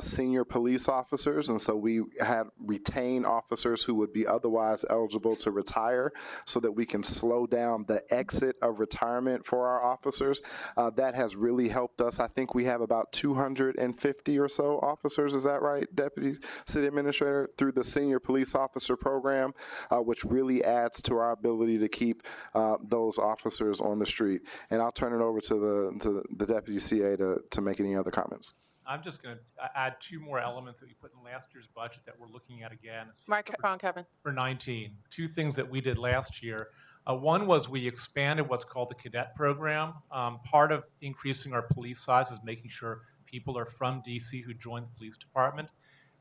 senior police officers, and so we had retained officers who would be otherwise eligible to retire, so that we can slow down the exit of retirement for our officers. That has really helped us. I think we have about 250 or so officers, is that right, Deputy City Administrator, through the Senior Police Officer Program, which really adds to our ability to keep those officers on the street. And I'll turn it over to the Deputy CA to make any other comments. I'm just going to add 2 more elements that we put in last year's budget that we're looking at again. Microphone, Kevin. For 19. 2 things that we did last year. One was we expanded what's called the cadet program. Part of increasing our police size is making sure people are from DC who join the police department.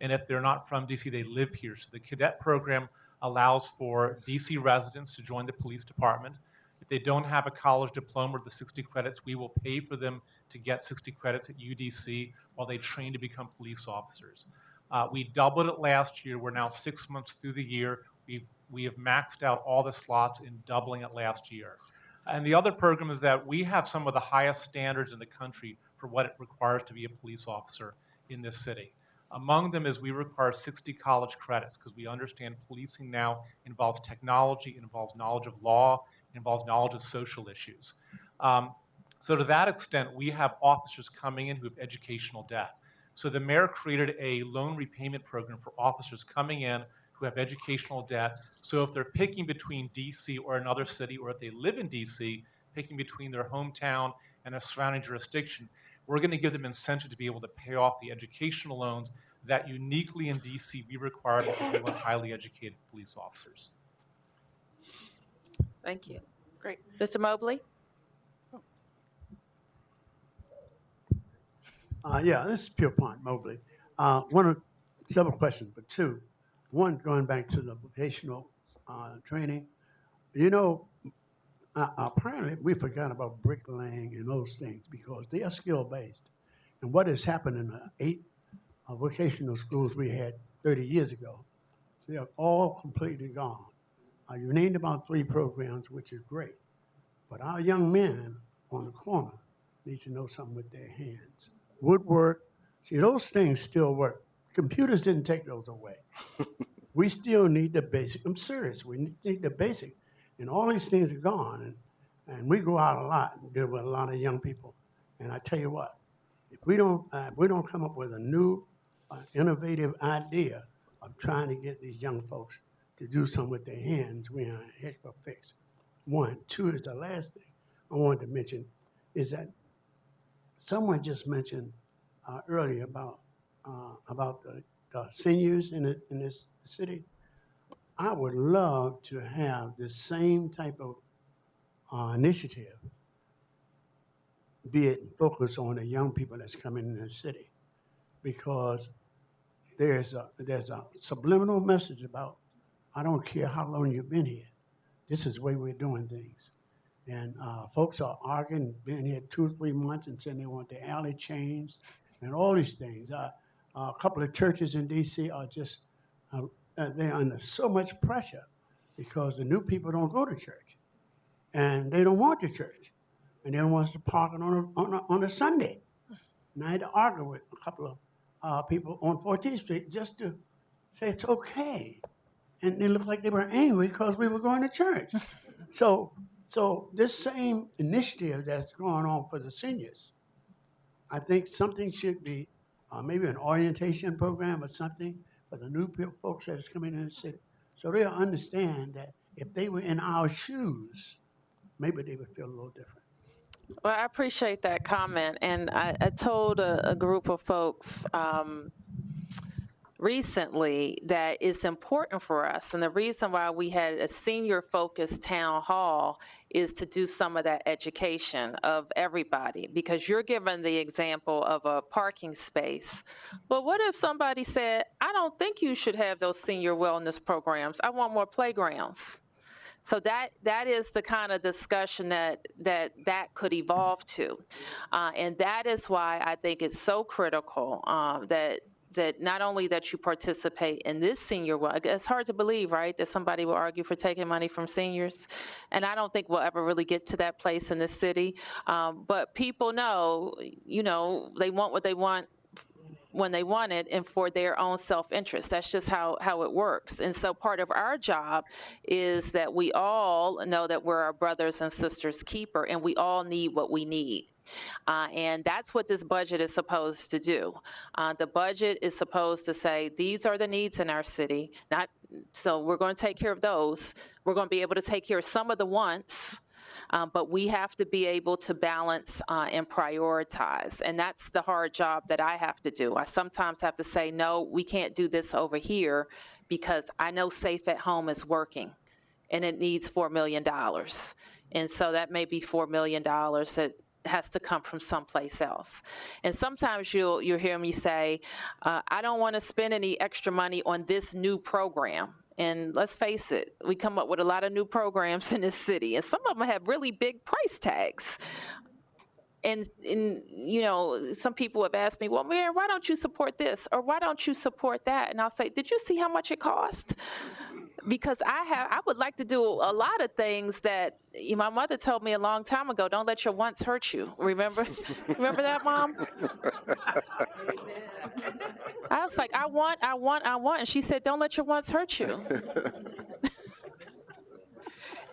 And if they're not from DC, they live here. So the cadet program allows for DC residents to join the police department. If they don't have a college diploma or the 60 credits, we will pay for them to get 60 credits at UDC while they train to become police officers. We doubled it last year. We're now 6 months through the year. We have maxed out all the slots in doubling it last year. And the other program is that we have some of the highest standards in the country for what it requires to be a police officer in this city. Among them is we require 60 college credits because we understand policing now involves technology, it involves knowledge of law, it involves knowledge of social issues. So to that extent, we have officers coming in who have educational debt. So the mayor created a loan repayment program for officers coming in who have educational debt. So if they're picking between DC or another city, or if they live in DC, picking between their hometown and a surrounding jurisdiction, we're going to give them incentive to be able to pay off the educational loans that uniquely in DC we require because we want highly educated police officers. Thank you. Great. Mr. Mobley? Yeah, this is Pierpont Mobley. One of several questions, but two. One, going back to the vocational training. You know, apparently we forgot about bricklaying and those things because they are skill-based. And what has happened in the 8 vocational schools we had 30 years ago, they are all completely gone. You named about 3 programs, which is great. But our young men on the corner need to know something with their hands. Woodwork, see, those things still work. Computers didn't take those away. We still need the basic. I'm serious. We need the basic. And all these things are gone. And we go out a lot and deal with a lot of young people. And I tell you what, if we don't come up with a new, innovative idea of trying to get these young folks to do something with their hands, we're in a heck of a fix. 1. 2 is the last thing I wanted to mention is that someone just mentioned earlier about the seniors in this city. I would love to have the same type of initiative, be it focused on the young people that's coming in the city, because there's a subliminal message about, I don't care how long you've been here, this is the way we're doing things. And folks are arguing, been here 2 or 3 months and saying they want the alley changed and all these things. A couple of churches in D.C. are just, they're under so much pressure because the new people don't go to church. And they don't want the church. And they don't want us to park on a Sunday. And I had to argue with a couple of people on 14th Street just to say it's okay. And they looked like they were angry because we were going to church. So this same initiative that's going on for the seniors, I think something should be maybe an orientation program or something for the new folks that is coming in the city. So they'll understand that if they were in our shoes, maybe they would feel a little different. Well, I appreciate that comment. And I told a group of folks recently that it's important for us. And the reason why we had a senior-focused town hall is to do some of that education of everybody, because you're given the example of a parking space. Well, what if somebody said, I don't think you should have those senior wellness programs. I want more playgrounds. So that is the kind of discussion that could evolve to. And that is why I think it's so critical that not only that you participate in this senior, it's hard to believe, right, that somebody will argue for taking money from seniors. And I don't think we'll ever really get to that place in this city. But people know, they want what they want when they want it and for their own self-interest. That's just how it works. And so part of our job is that we all know that we're our brothers and sisters' keeper, and we all need what we need. And that's what this budget is supposed to do. The budget is supposed to say, these are the needs in our city. So we're going to take care of those. We're going to be able to take care of some of the wants, but we have to be able to balance and prioritize. And that's the hard job that I have to do. I sometimes have to say, no, we can't do this over here because I know Safe at Home is working and it needs $4 million. And so that may be $4 million that has to come from someplace else. And sometimes you'll hear me say, I don't want to spend any extra money on this new program. And let's face it, we come up with a lot of new programs in this city, and some of them have really big price tags. And you know, some people have asked me, well, Mayor, why don't you support this? Or why don't you support that? And I'll say, did you see how much it cost? Because I would like to do a lot of things that my mother told me a long time ago, don't let your wants hurt you. Remember? Remember that, Mom? I was like, I want. And she said, don't let your wants hurt you.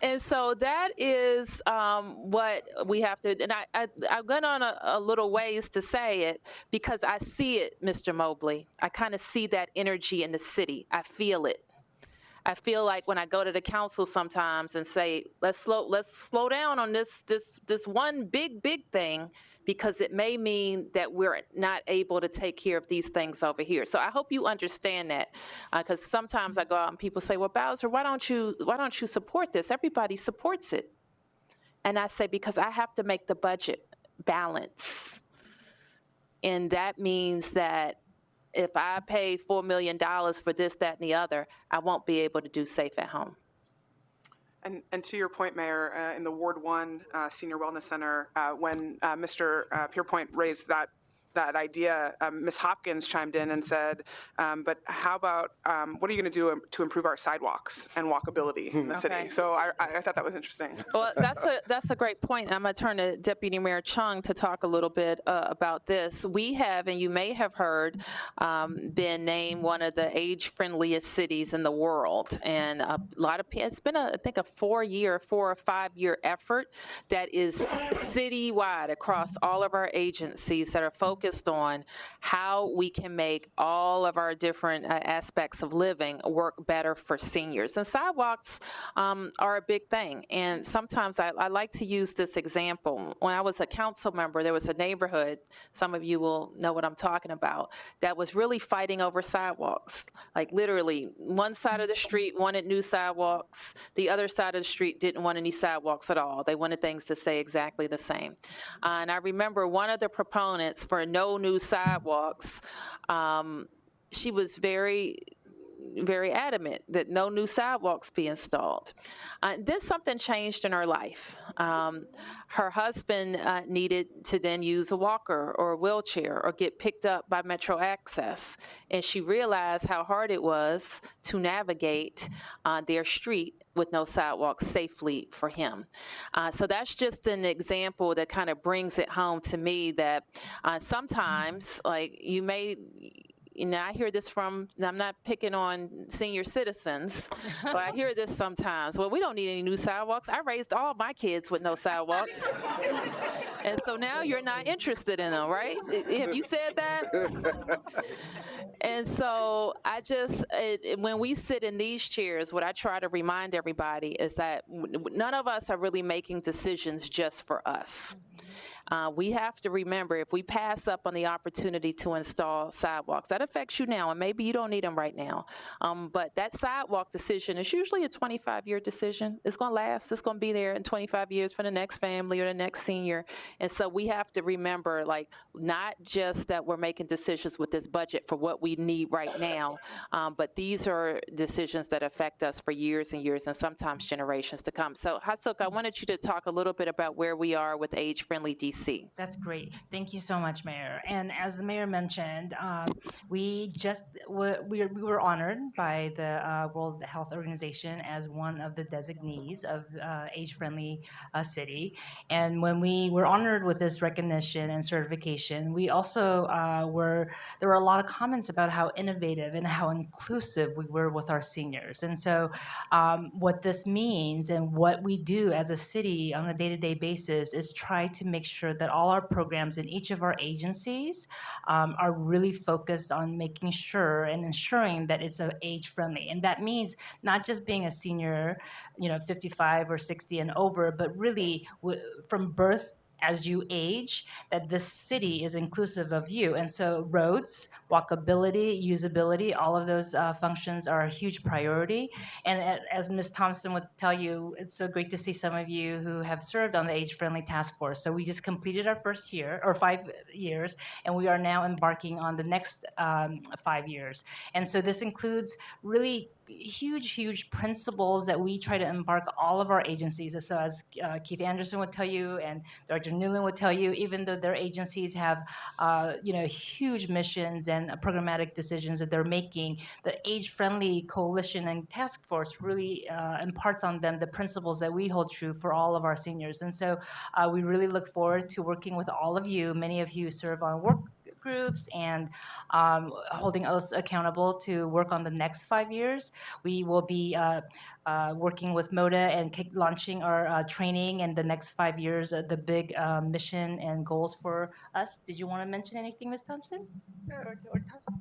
And so that is what we have to, and I went on a little ways to say it because I see it, Mr. Mobley. I kind of see that energy in the city. I feel it. I feel like when I go to the council sometimes and say, let's slow down on this one big thing, because it may mean that we're not able to take care of these things over here. So I hope you understand that, because sometimes I go out and people say, well, Bowser, why don't you support this? Everybody supports it. And I say, because I have to make the budget balance. And that means that if I pay $4 million for this, that, and the other, I won't be able to do Safe at Home. And to your point, Mayor, in the Ward 1 Senior Wellness Center, when Mr. Pierpoint raised that idea, Ms. Hopkins chimed in and said, but how about, what are you going to do to improve our sidewalks and walkability in the city? So I thought that was interesting. Well, that's a great point. I'm going to turn to Deputy Mayor Chung to talk a little bit about this. We have, and you may have heard, been named one of the age-friendliest cities in the world. And a lot of people, it's been, I think, a 4 or 5 year effort that is citywide across all of our agencies that are focused on how we can make all of our different aspects of living work better for seniors. And sidewalks are a big thing. And sometimes I like to use this example. When I was a council member, there was a neighborhood, some of you will know what I'm talking about, that was really fighting over sidewalks. Like literally, one side of the street wanted new sidewalks, the other side of the street didn't want any sidewalks at all. They wanted things to stay exactly the same. And I remember one of the proponents for no new sidewalks, she was very adamant that no new sidewalks be installed. Then something changed in her life. Her husband needed to then use a walker or a wheelchair or get picked up by Metro Access. And she realized how hard it was to navigate their street with no sidewalks safely for him. So that's just an example that kind of brings it home to me that sometimes, like, you may, I hear this from, I'm not picking on senior citizens, but I hear this sometimes. Well, we don't need any new sidewalks. I raised all my kids with no sidewalks. And so now you're not interested in them, right? Have you said that? And so when we sit in these chairs, what I try to remind everybody is that none of us are really making decisions just for us. We have to remember, if we pass up on the opportunity to install sidewalks, that affects you now, and maybe you don't need them right now. But that sidewalk decision is usually a 25-year decision. It's going to last. It's going to be there in 25 years for the next family or the next senior. And so we have to remember, like, not just that we're making decisions with this budget for what we need right now, but these are decisions that affect us for years and years and sometimes generations to come. So, Hasuk, I wanted you to talk a little bit about where we are with age-friendly DC. That's great. Thank you so much, Mayor. And as the Mayor mentioned, we were honored by the World Health Organization as one of the designees of age-friendly city. And when we were honored with this recognition and certification, we also there were a lot of comments about how innovative and how inclusive we were with our seniors. And so what this means and what we do as a city on a day-to-day basis is try to make sure that all our programs in each of our agencies are really focused on making sure and ensuring that it's age-friendly. And that means not just being a senior, 55 or 60 and over, but really from birth as you age, that this city is inclusive of you. And so roads, walkability, usability, all of those functions are a huge priority. And as Ms. Thompson would tell you, it's so great to see some of you who have served on the age-friendly task force. So we just completed our first year, or 5 years, and we are now embarking on the next 5 years. And so this includes really huge principles that we try to embark all of our agencies. So as Keith Anderson would tell you and Dr. Newland would tell you, even though their agencies have huge missions and programmatic decisions that they're making, the age-friendly coalition and task force really imparts on them the principles that we hold true for all of our seniors. And so we really look forward to working with all of you. Many of you serve on work groups and holding us accountable to work on the next 5 years. We will be working with MODA and launching our training in the next 5 years, the big mission and goals for us. Did you want to mention anything, Ms. Thompson? Or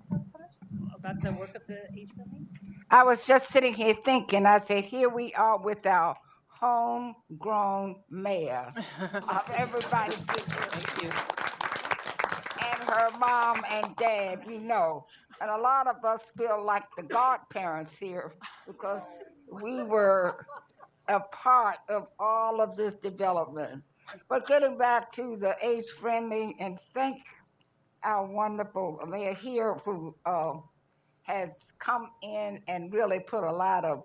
Thomas, about the work of the age-friendly? I was just sitting here thinking, I said, here we are with our homegrown mayor. Everybody gives her Thank you. and her mom and dad, we know. And a lot of us feel like the godparents here because we were a part of all of this development. But getting back to the age-friendly, and thank our wonderful mayor here who has come in and really put a lot of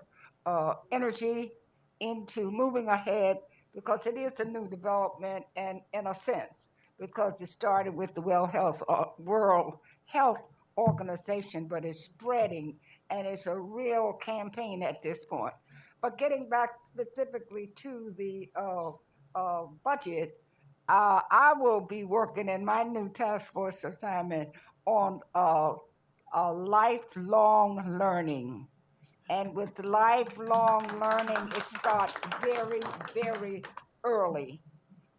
energy into moving ahead because it is a new development and in a sense, because it started with the World Health Organization, but it's spreading and it's a real campaign at this point. But getting back specifically to the budget, I will be working in my new task force assignment on lifelong learning. And with lifelong learning, it starts very, very early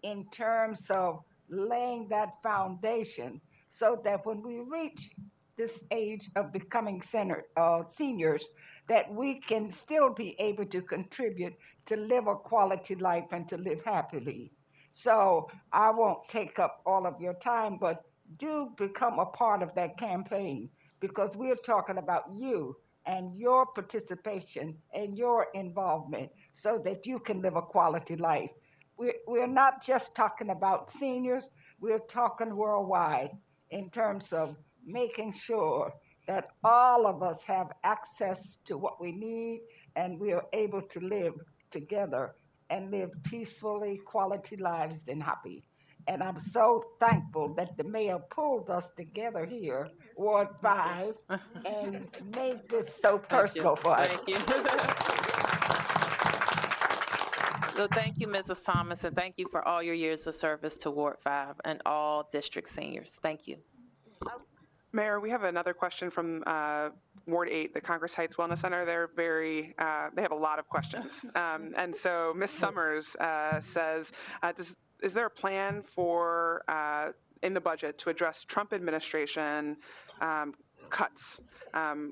in terms of laying that foundation so that when we reach this age of becoming seniors, that we can still be able to contribute to live a quality life and to live happily. So I won't take up all of your time, but do become a part of that campaign because we're talking about you and your participation and your involvement so that you can live a quality life. We're not just talking about seniors, we're talking worldwide in terms of making sure that all of us have access to what we need and we are able to live together and live peacefully, quality lives and happy. And I'm so thankful that the mayor pulled us together here, Ward 5, and made this so personal for us. Thank you. So thank you, Mrs. Thomas, and thank you for all your years of service to Ward 5 and all district seniors. Thank you. Mayor, we have another question from Ward 8, the Congress Heights Wellness Center. They're they have a lot of questions. And so Ms. Summers says, is there a plan for, in the budget to address Trump administration cuts?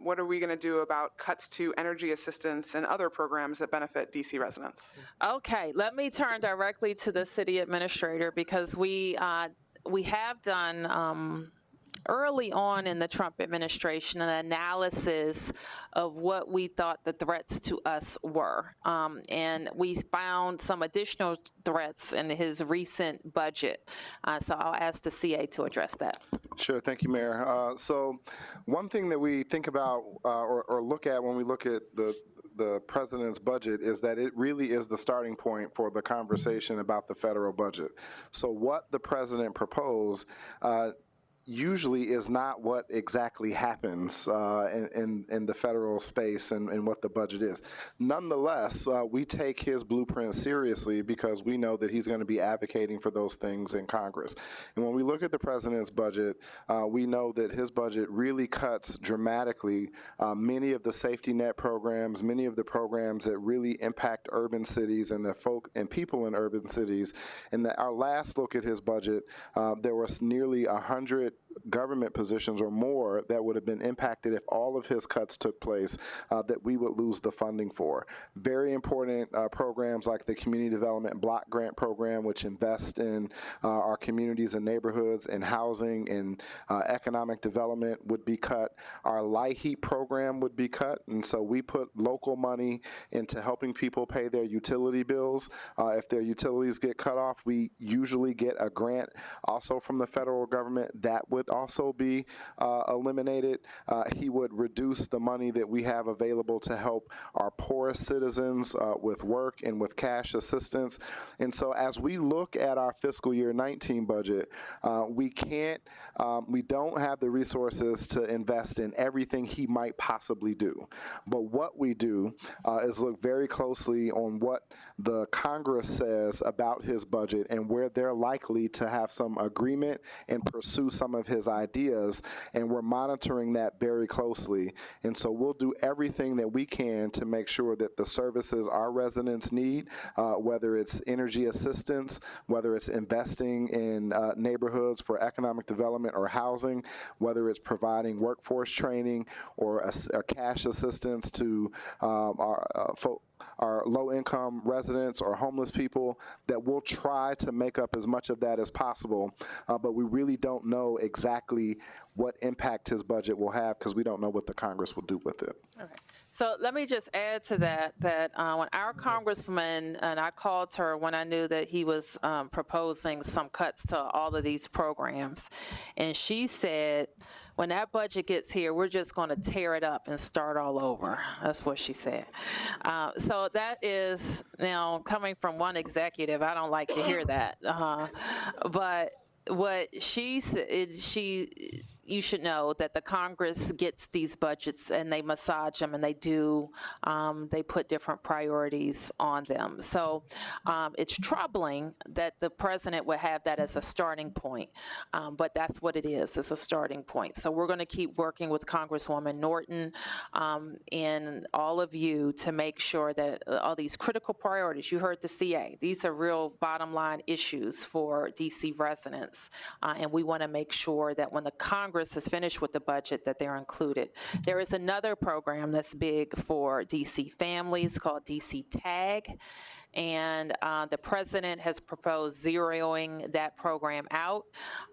What are we going to do about cuts to energy assistance and other programs that benefit DC residents? Okay, let me turn directly to the city administrator because we have done early on in the Trump administration an analysis of what we thought the threats to us were. And we found some additional threats in his recent budget. So I'll ask the CA to address that. Sure. Thank you, Mayor. So one thing that we think about or look at when we look at the president's budget is that it really is the starting point for the conversation about the federal budget. So what the president proposed usually is not what exactly happens in the federal space and what the budget is. Nonetheless, we take his blueprint seriously because we know that he's going to be advocating for those things in Congress. And when we look at the president's budget, we know that his budget really cuts dramatically many of the safety net programs, many of the programs that really impact urban cities and the folk and people in urban cities. And our last look at his budget, there was nearly 100 government positions or more that would have been impacted if all of his cuts took place that we would lose the funding for. Very important programs like the Community Development Block Grant Program, which invests in our communities and neighborhoods and housing and economic development would be cut. Our LIHEAP program would be cut, and so we put local money into helping people pay their utility bills. If their utilities get cut off, we usually get a grant also from the federal government that would would also be eliminated. He would reduce the money that we have available to help our poorest citizens with work and with cash assistance. And so as we look at our fiscal year 19 budget, we don't have the resources to invest in everything he might possibly do. But what we do is look very closely on what the Congress says about his budget and where they're likely to have some agreement and pursue some of his ideas, and we're monitoring that very closely. And so we'll do everything that we can to make sure that the services our residents need, whether it's energy assistance, whether it's investing in neighborhoods for economic development or housing, whether it's providing workforce training or a cash assistance to our low-income residents or homeless people, that we'll try to make up as much of that as possible. But we really don't know exactly what impact his budget will have because we don't know what the Congress will do with it. Okay. So let me just add to that, when our congressman, and I called her when I knew that he was proposing some cuts to all of these programs, and she said, when that budget gets here, we're just going to tear it up and start all over. That's what she said. So that is, now, coming from one executive, I don't like to hear that. But what she said, you should know that the Congress gets these budgets and they massage them, and they put different priorities on them. So it's troubling that the president would have that as a starting point, but that's what it is. It's a starting point. So we're going to keep working with Congresswoman Norton and all of you to make sure that all these critical priorities, you heard the CA, these are real bottom line issues for DC residents, and we want to make sure that when the Congress is finished with the budget, that they're included. There is another program that's big for DC families called DC TAG, and the president has proposed zeroing that program out.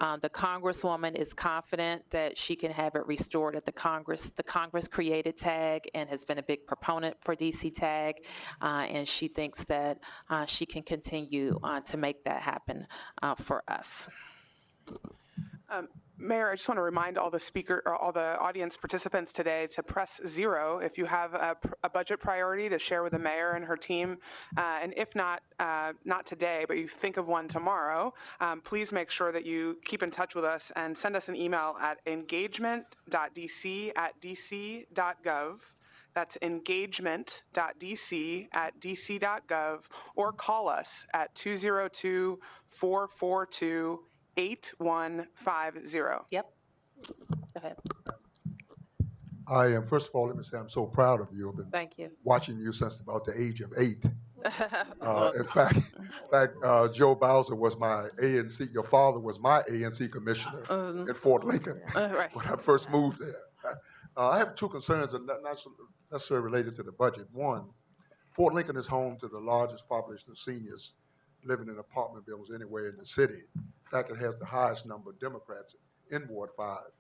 The Congresswoman is confident that she can have it restored at the Congress. The Congress created TAG and has been a big proponent for DC TAG, and she thinks that she can continue to make that happen for us. Mayor, I just want to remind all the audience participants today to press 0 if you have a budget priority to share with the mayor and her team. And if not today, but you think of one tomorrow, please make sure that you keep in touch with us and send us an email at engagement.dc@dc.gov. That's engagement.dc@dc.gov, or call us at 202-442-8150. Yep. Go ahead. First of all, let me say I'm so proud of you. I've been Thank you. watching you since about the age of 8. In fact, Joe Bowser was my ANC. Your father was my ANC commissioner in Fort Lincoln Right. when I first moved there. I have two concerns, and not necessarily related to the budget. One, Fort Lincoln is home to the largest population of seniors living in apartment buildings anywhere in the city. In fact, it has the highest number of Democrats in Ward 5.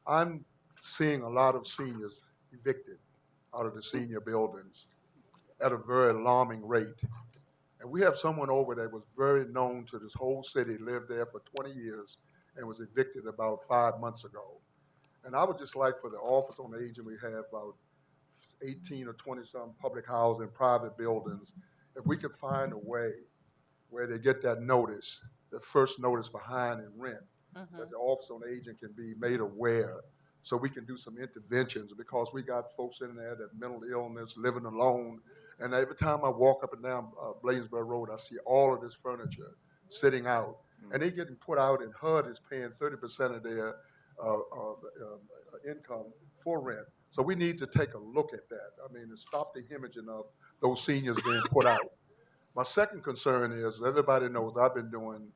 I'm seeing a lot of seniors evicted out of the senior buildings at a very alarming rate. And we have someone over there that was very known to this whole city, lived there for 20 years, and was evicted about 5 months ago. And I would just like for the Office on Aging, we have about 18 or 20 some public housing, private buildings, if we could find a way where they get that notice, the first notice behind in rent, that the Office on Aging can be made aware so we can do some interventions, because we got folks in there that mental illness, living alone, and every time I walk up and down Bladensburg Road, I see all of this furniture sitting out, and they getting put out, and HUD is paying 30% of their income for rent. So we need to take a look at that. I mean, to stop the hemorrhaging of those seniors being put out. My second concern is, everybody knows I've been doing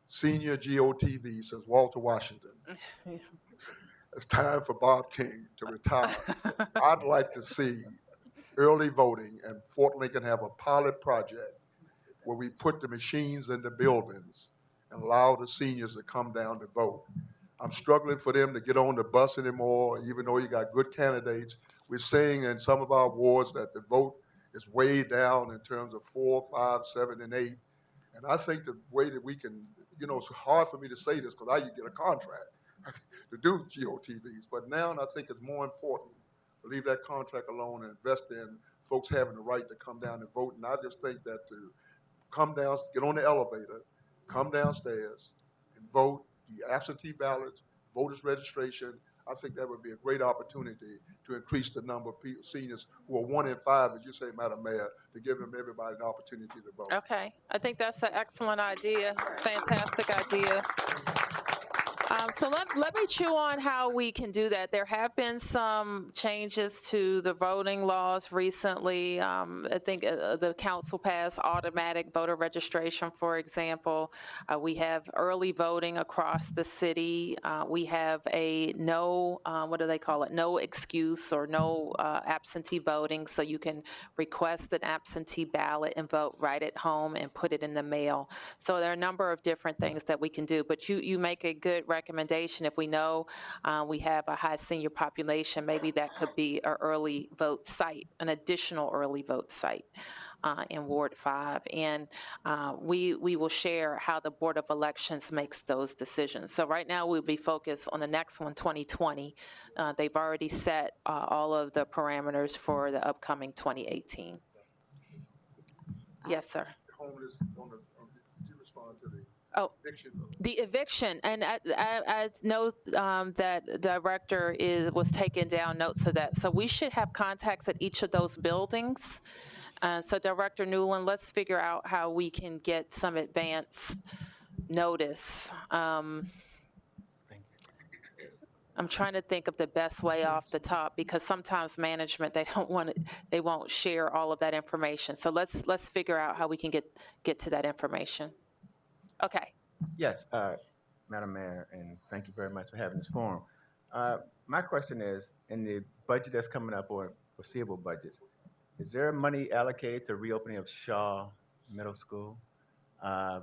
senior GOTV since Walter Washington. It's time for Bob King to retire. I'd like to see early voting and Fort Lincoln have a pilot project where we put the machines in the buildings and allow the seniors to come down to vote. I'm struggling for them to get on the bus anymore, even though you got good candidates. We're seeing in some of our wards that the vote is way down in terms of 4, 5, 7, and 8. And I think the way that we can, it's hard for me to say this because I get a contract. to do GOTVs. But now I think it's more important to leave that contract alone and invest in folks having the right to come down and vote. And I just think that to come down, get on the elevator, come downstairs and vote, the absentee ballots, voters registration, I think that would be a great opportunity to increase the number of people, seniors who are 1 in 5, as you say, Madam Mayor, to give them everybody an opportunity to vote. Okay, I think that's an excellent idea, fantastic idea. So let me chew on how we can do that. There have been some changes to the voting laws recently. I think the council passed automatic voter registration, for example. We have early voting across the city. We have a no, what do they call it? No excuse or no absentee voting. So you can request an absentee ballot and vote right at home and put it in the mail. So there are a number of different things that we can do, but you make a good recommendation. If we know we have a high senior population, maybe that could be an early vote site, an additional early vote site in Ward 5. And we will share how the Board of Elections makes those decisions. So right now we'll be focused on the next one, 2020. They've already set all of the parameters for the upcoming 2018. Yes, sir. Homeless, did you respond to the eviction? The eviction, and I know that the director was taking down notes of that. So we should have contacts at each of those buildings. So Director Newland, let's figure out how we can get some advance notice. I'm trying to think of the best way off the top, because sometimes management, they won't share all of that information. So let's figure out how we can get to that information. Okay. Yes, Madam Mayor, and thank you very much for having this forum. My question is, in the budget that's coming up, or foreseeable budgets, is there money allocated to reopening of Shaw Middle School?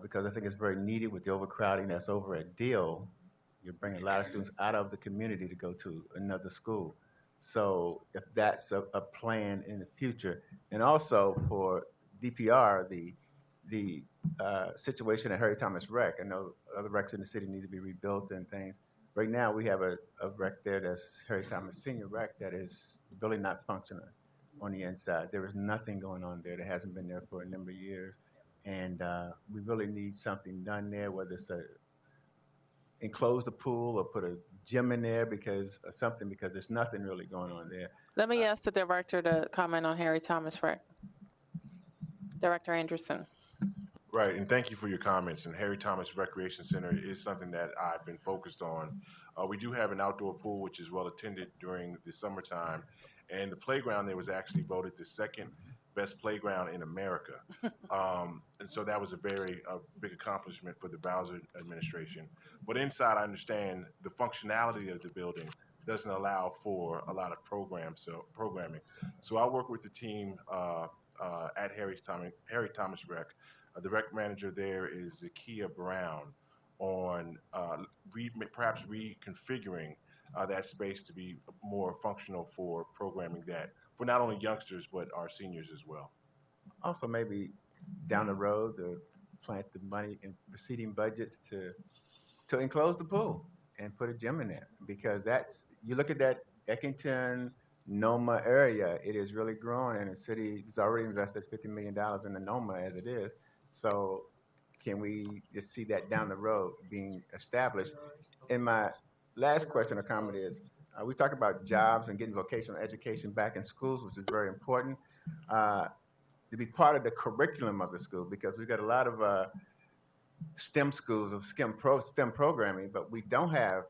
Because I think it's very needed with the overcrowding that's over at Deal. You're bringing a lot of students out of the community to go to another school. So if that's a plan in the future, and also for DPR, the situation at Harry Thomas Rec. I know other recs in the city need to be rebuilt and things. Right now, we have a rec there that's Harry Thomas Senior Rec that is really not functioning on the inside. There is nothing going on there that hasn't been there for a number of years. And we really need something done there, whether it's enclose the pool or put a gym in there because there's nothing really going on there. Let me ask the director to comment on Harry Thomas Rec. Director Anderson. Right, and thank you for your comments. And Harry Thomas Recreation Center is something that I've been focused on. We do have an outdoor pool, which is well attended during the summertime. And the playground there was actually voted the second best playground in America. And so that was a very big accomplishment for the Bowser administration. But inside, I understand the functionality of the building doesn't allow for a lot of programming. So I work with the team at Harry Thomas Rec. The rec manager there is Zakia Brown on perhaps reconfiguring that space to be more functional for programming that for not only youngsters but our seniors as well. Also, maybe down the road, to plant the money in preceding budgets to enclose the pool and put a gym in there, because you look at that Eckington, Noma area, it is really growing, and the city has already invested $50 million in the Noma as it is. So can we just see that down the road being established? And my last question or comment is, we talk about jobs and getting vocational education back in schools, which is very important, to be part of the curriculum of the school, because we've got a lot of STEM schools or STEM programming, but we don't have,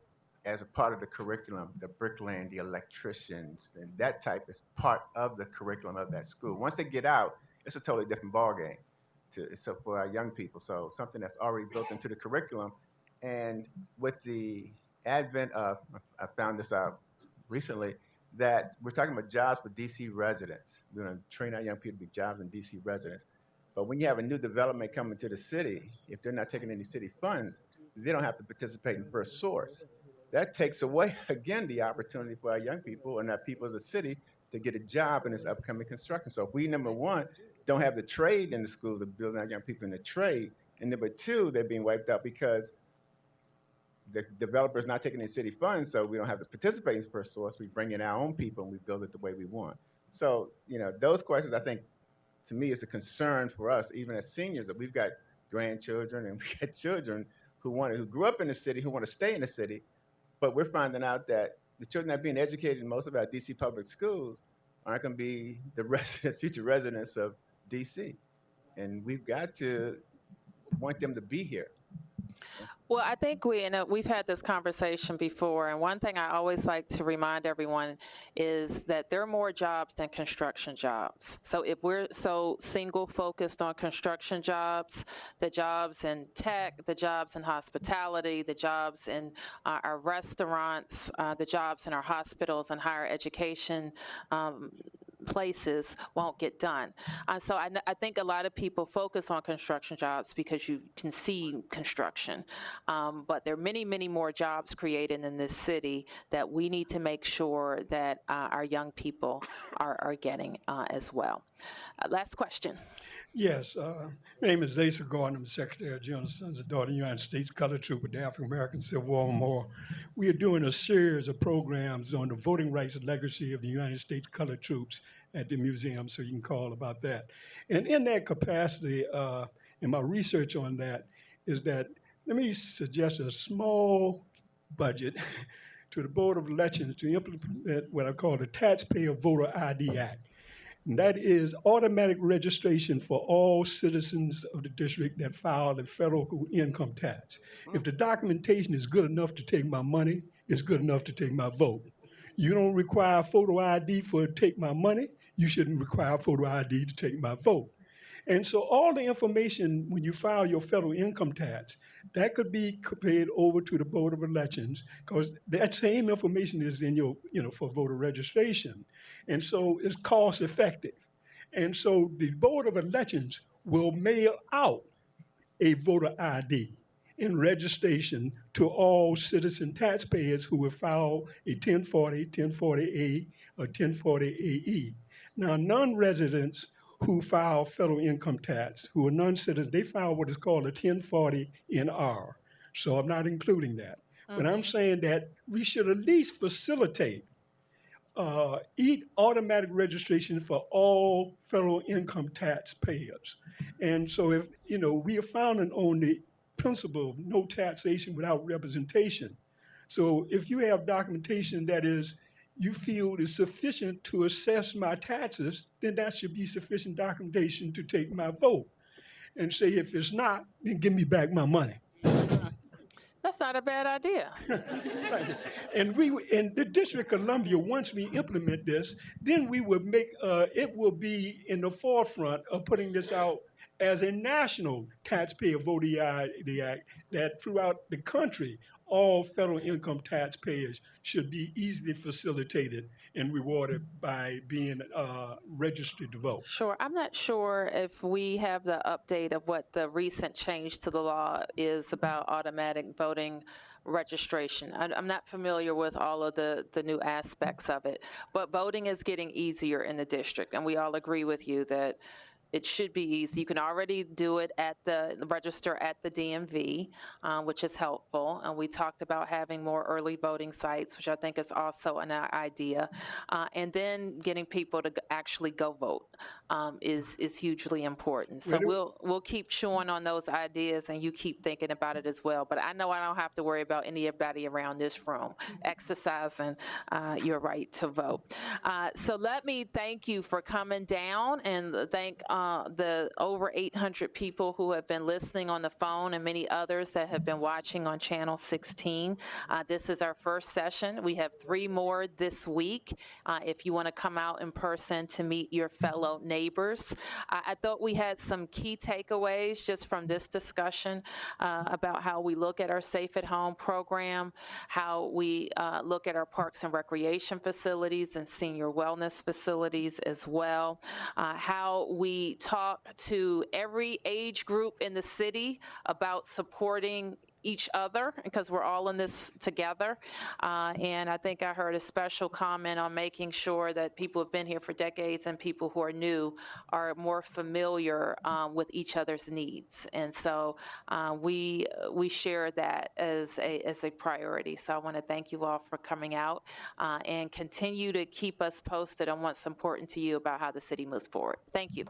as a part of the curriculum, the bricklaying, the electricians, and that type is part of the curriculum of that school. Once they get out, it's a totally different ballgame so for our young people. So something that's already built into the curriculum. And with the advent of, I found this out recently, that we're talking about jobs for DC residents. We're going to train our young people to be jobs in DC residents. But when you have a new development coming to the city, if they're not taking any city funds, they don't have to participate in First Source. That takes away, again, the opportunity for our young people and our people of the city to get a job in this upcoming construction. So if we, number one, don't have the trade in the schools, of building our young people in the trade, and number two, they're being wiped out because the developer's not taking in city funds, so we don't have to participate in first source. We bring in our own people and we build it the way we want. So, those questions, I think, to me, is a concern for us, even as seniors, that we've got grandchildren and we got children who grew up in the city, who want to stay in the city, but we're finding out that the children that are being educated in most of our DC public schools aren't going to be the future residents of DC. And we've got to want them to be here. Well, I think we've had this conversation before, and one thing I always like to remind everyone is that there are more jobs than construction jobs. So if we're so single focused on construction jobs, the jobs in tech, the jobs in hospitality, the jobs in our restaurants, the jobs in our hospitals and higher education places won't get done. So I think a lot of people focus on construction jobs because you can see construction. But there are many, many more jobs created in this city that we need to make sure that our young people are getting as well. Last question. Yes, my name is Asa Gordon. I'm Secretary General of Sons of Daughter United States Color Troop with the African American Civil War Memorial. We are doing a series of programs on the voting rights and legacy of the United States Color Troops at the museum, so you can call about that. And in that capacity, in my research on that, is that let me suggest a small budget to the Board of Elections to implement what I call the Taxpayer Voter ID Act. And that is automatic registration for all citizens of the district that file a federal income tax. If the documentation is good enough to take my money, it's good enough to take my vote. You don't require photo ID for take my money, you shouldn't require photo ID to take my vote. And so all the information when you file your federal income tax, that could be paid over to the Board of Elections because that same information is in your, for voter registration. And so it's cost effective. And so the Board of Elections will mail out a voter ID in registration to all citizen taxpayers who will file a 1040, 1040A, or 1040AE. Now, non-residents who file federal income tax, who are non-citizens, they file what is called a 1040NR. So I'm not including that. But I'm saying that we should at least facilitate automatic registration for all federal income tax payers. And so if, we are founding on the principle of no taxation without representation. So if you have documentation that is you feel is sufficient to assess my taxes, then that should be sufficient documentation to take my vote. And say if it's not, then give me back my money. That's not a bad idea. Right. And in the District of Columbia, once we implement this, then we will make, it will be in the forefront of putting this out as a national taxpayer voting ID Act that throughout the country, all federal income taxpayers should be easily facilitated and rewarded by being registered to vote. Sure. I'm not sure if we have the update of what the recent change to the law is about automatic voting registration. I'm not familiar with all of the new aspects of it, but voting is getting easier in the district, and we all agree with you that it should be easy. You can already do it at register at the DMV, which is helpful. And we talked about having more early voting sites, which I think is also an idea. And then getting people to actually go vote is hugely important. So we'll keep chewing on those ideas, and you keep thinking about it as well. But I know I don't have to worry about anybody around this room exercising your right to vote. So let me thank you for coming down and thank the over 800 people who have been listening on the phone and many others that have been watching on Channel 16. This is our first session. We have 3 more this week if you want to come out in person to meet your fellow neighbors. I thought we had some key takeaways just from this discussion about how we look at our Safe at Home program, how we look at our parks and recreation facilities and senior wellness facilities as well, how we talk to every age group in the city about supporting each other because we're all in this together. And I think I heard a special comment on making sure that people who have been here for decades and people who are new are more familiar with each other's needs. And so we share that as a priority. So I want to thank you all for coming out and continue to keep us posted on what's important to you about how the city moves forward. Thank you.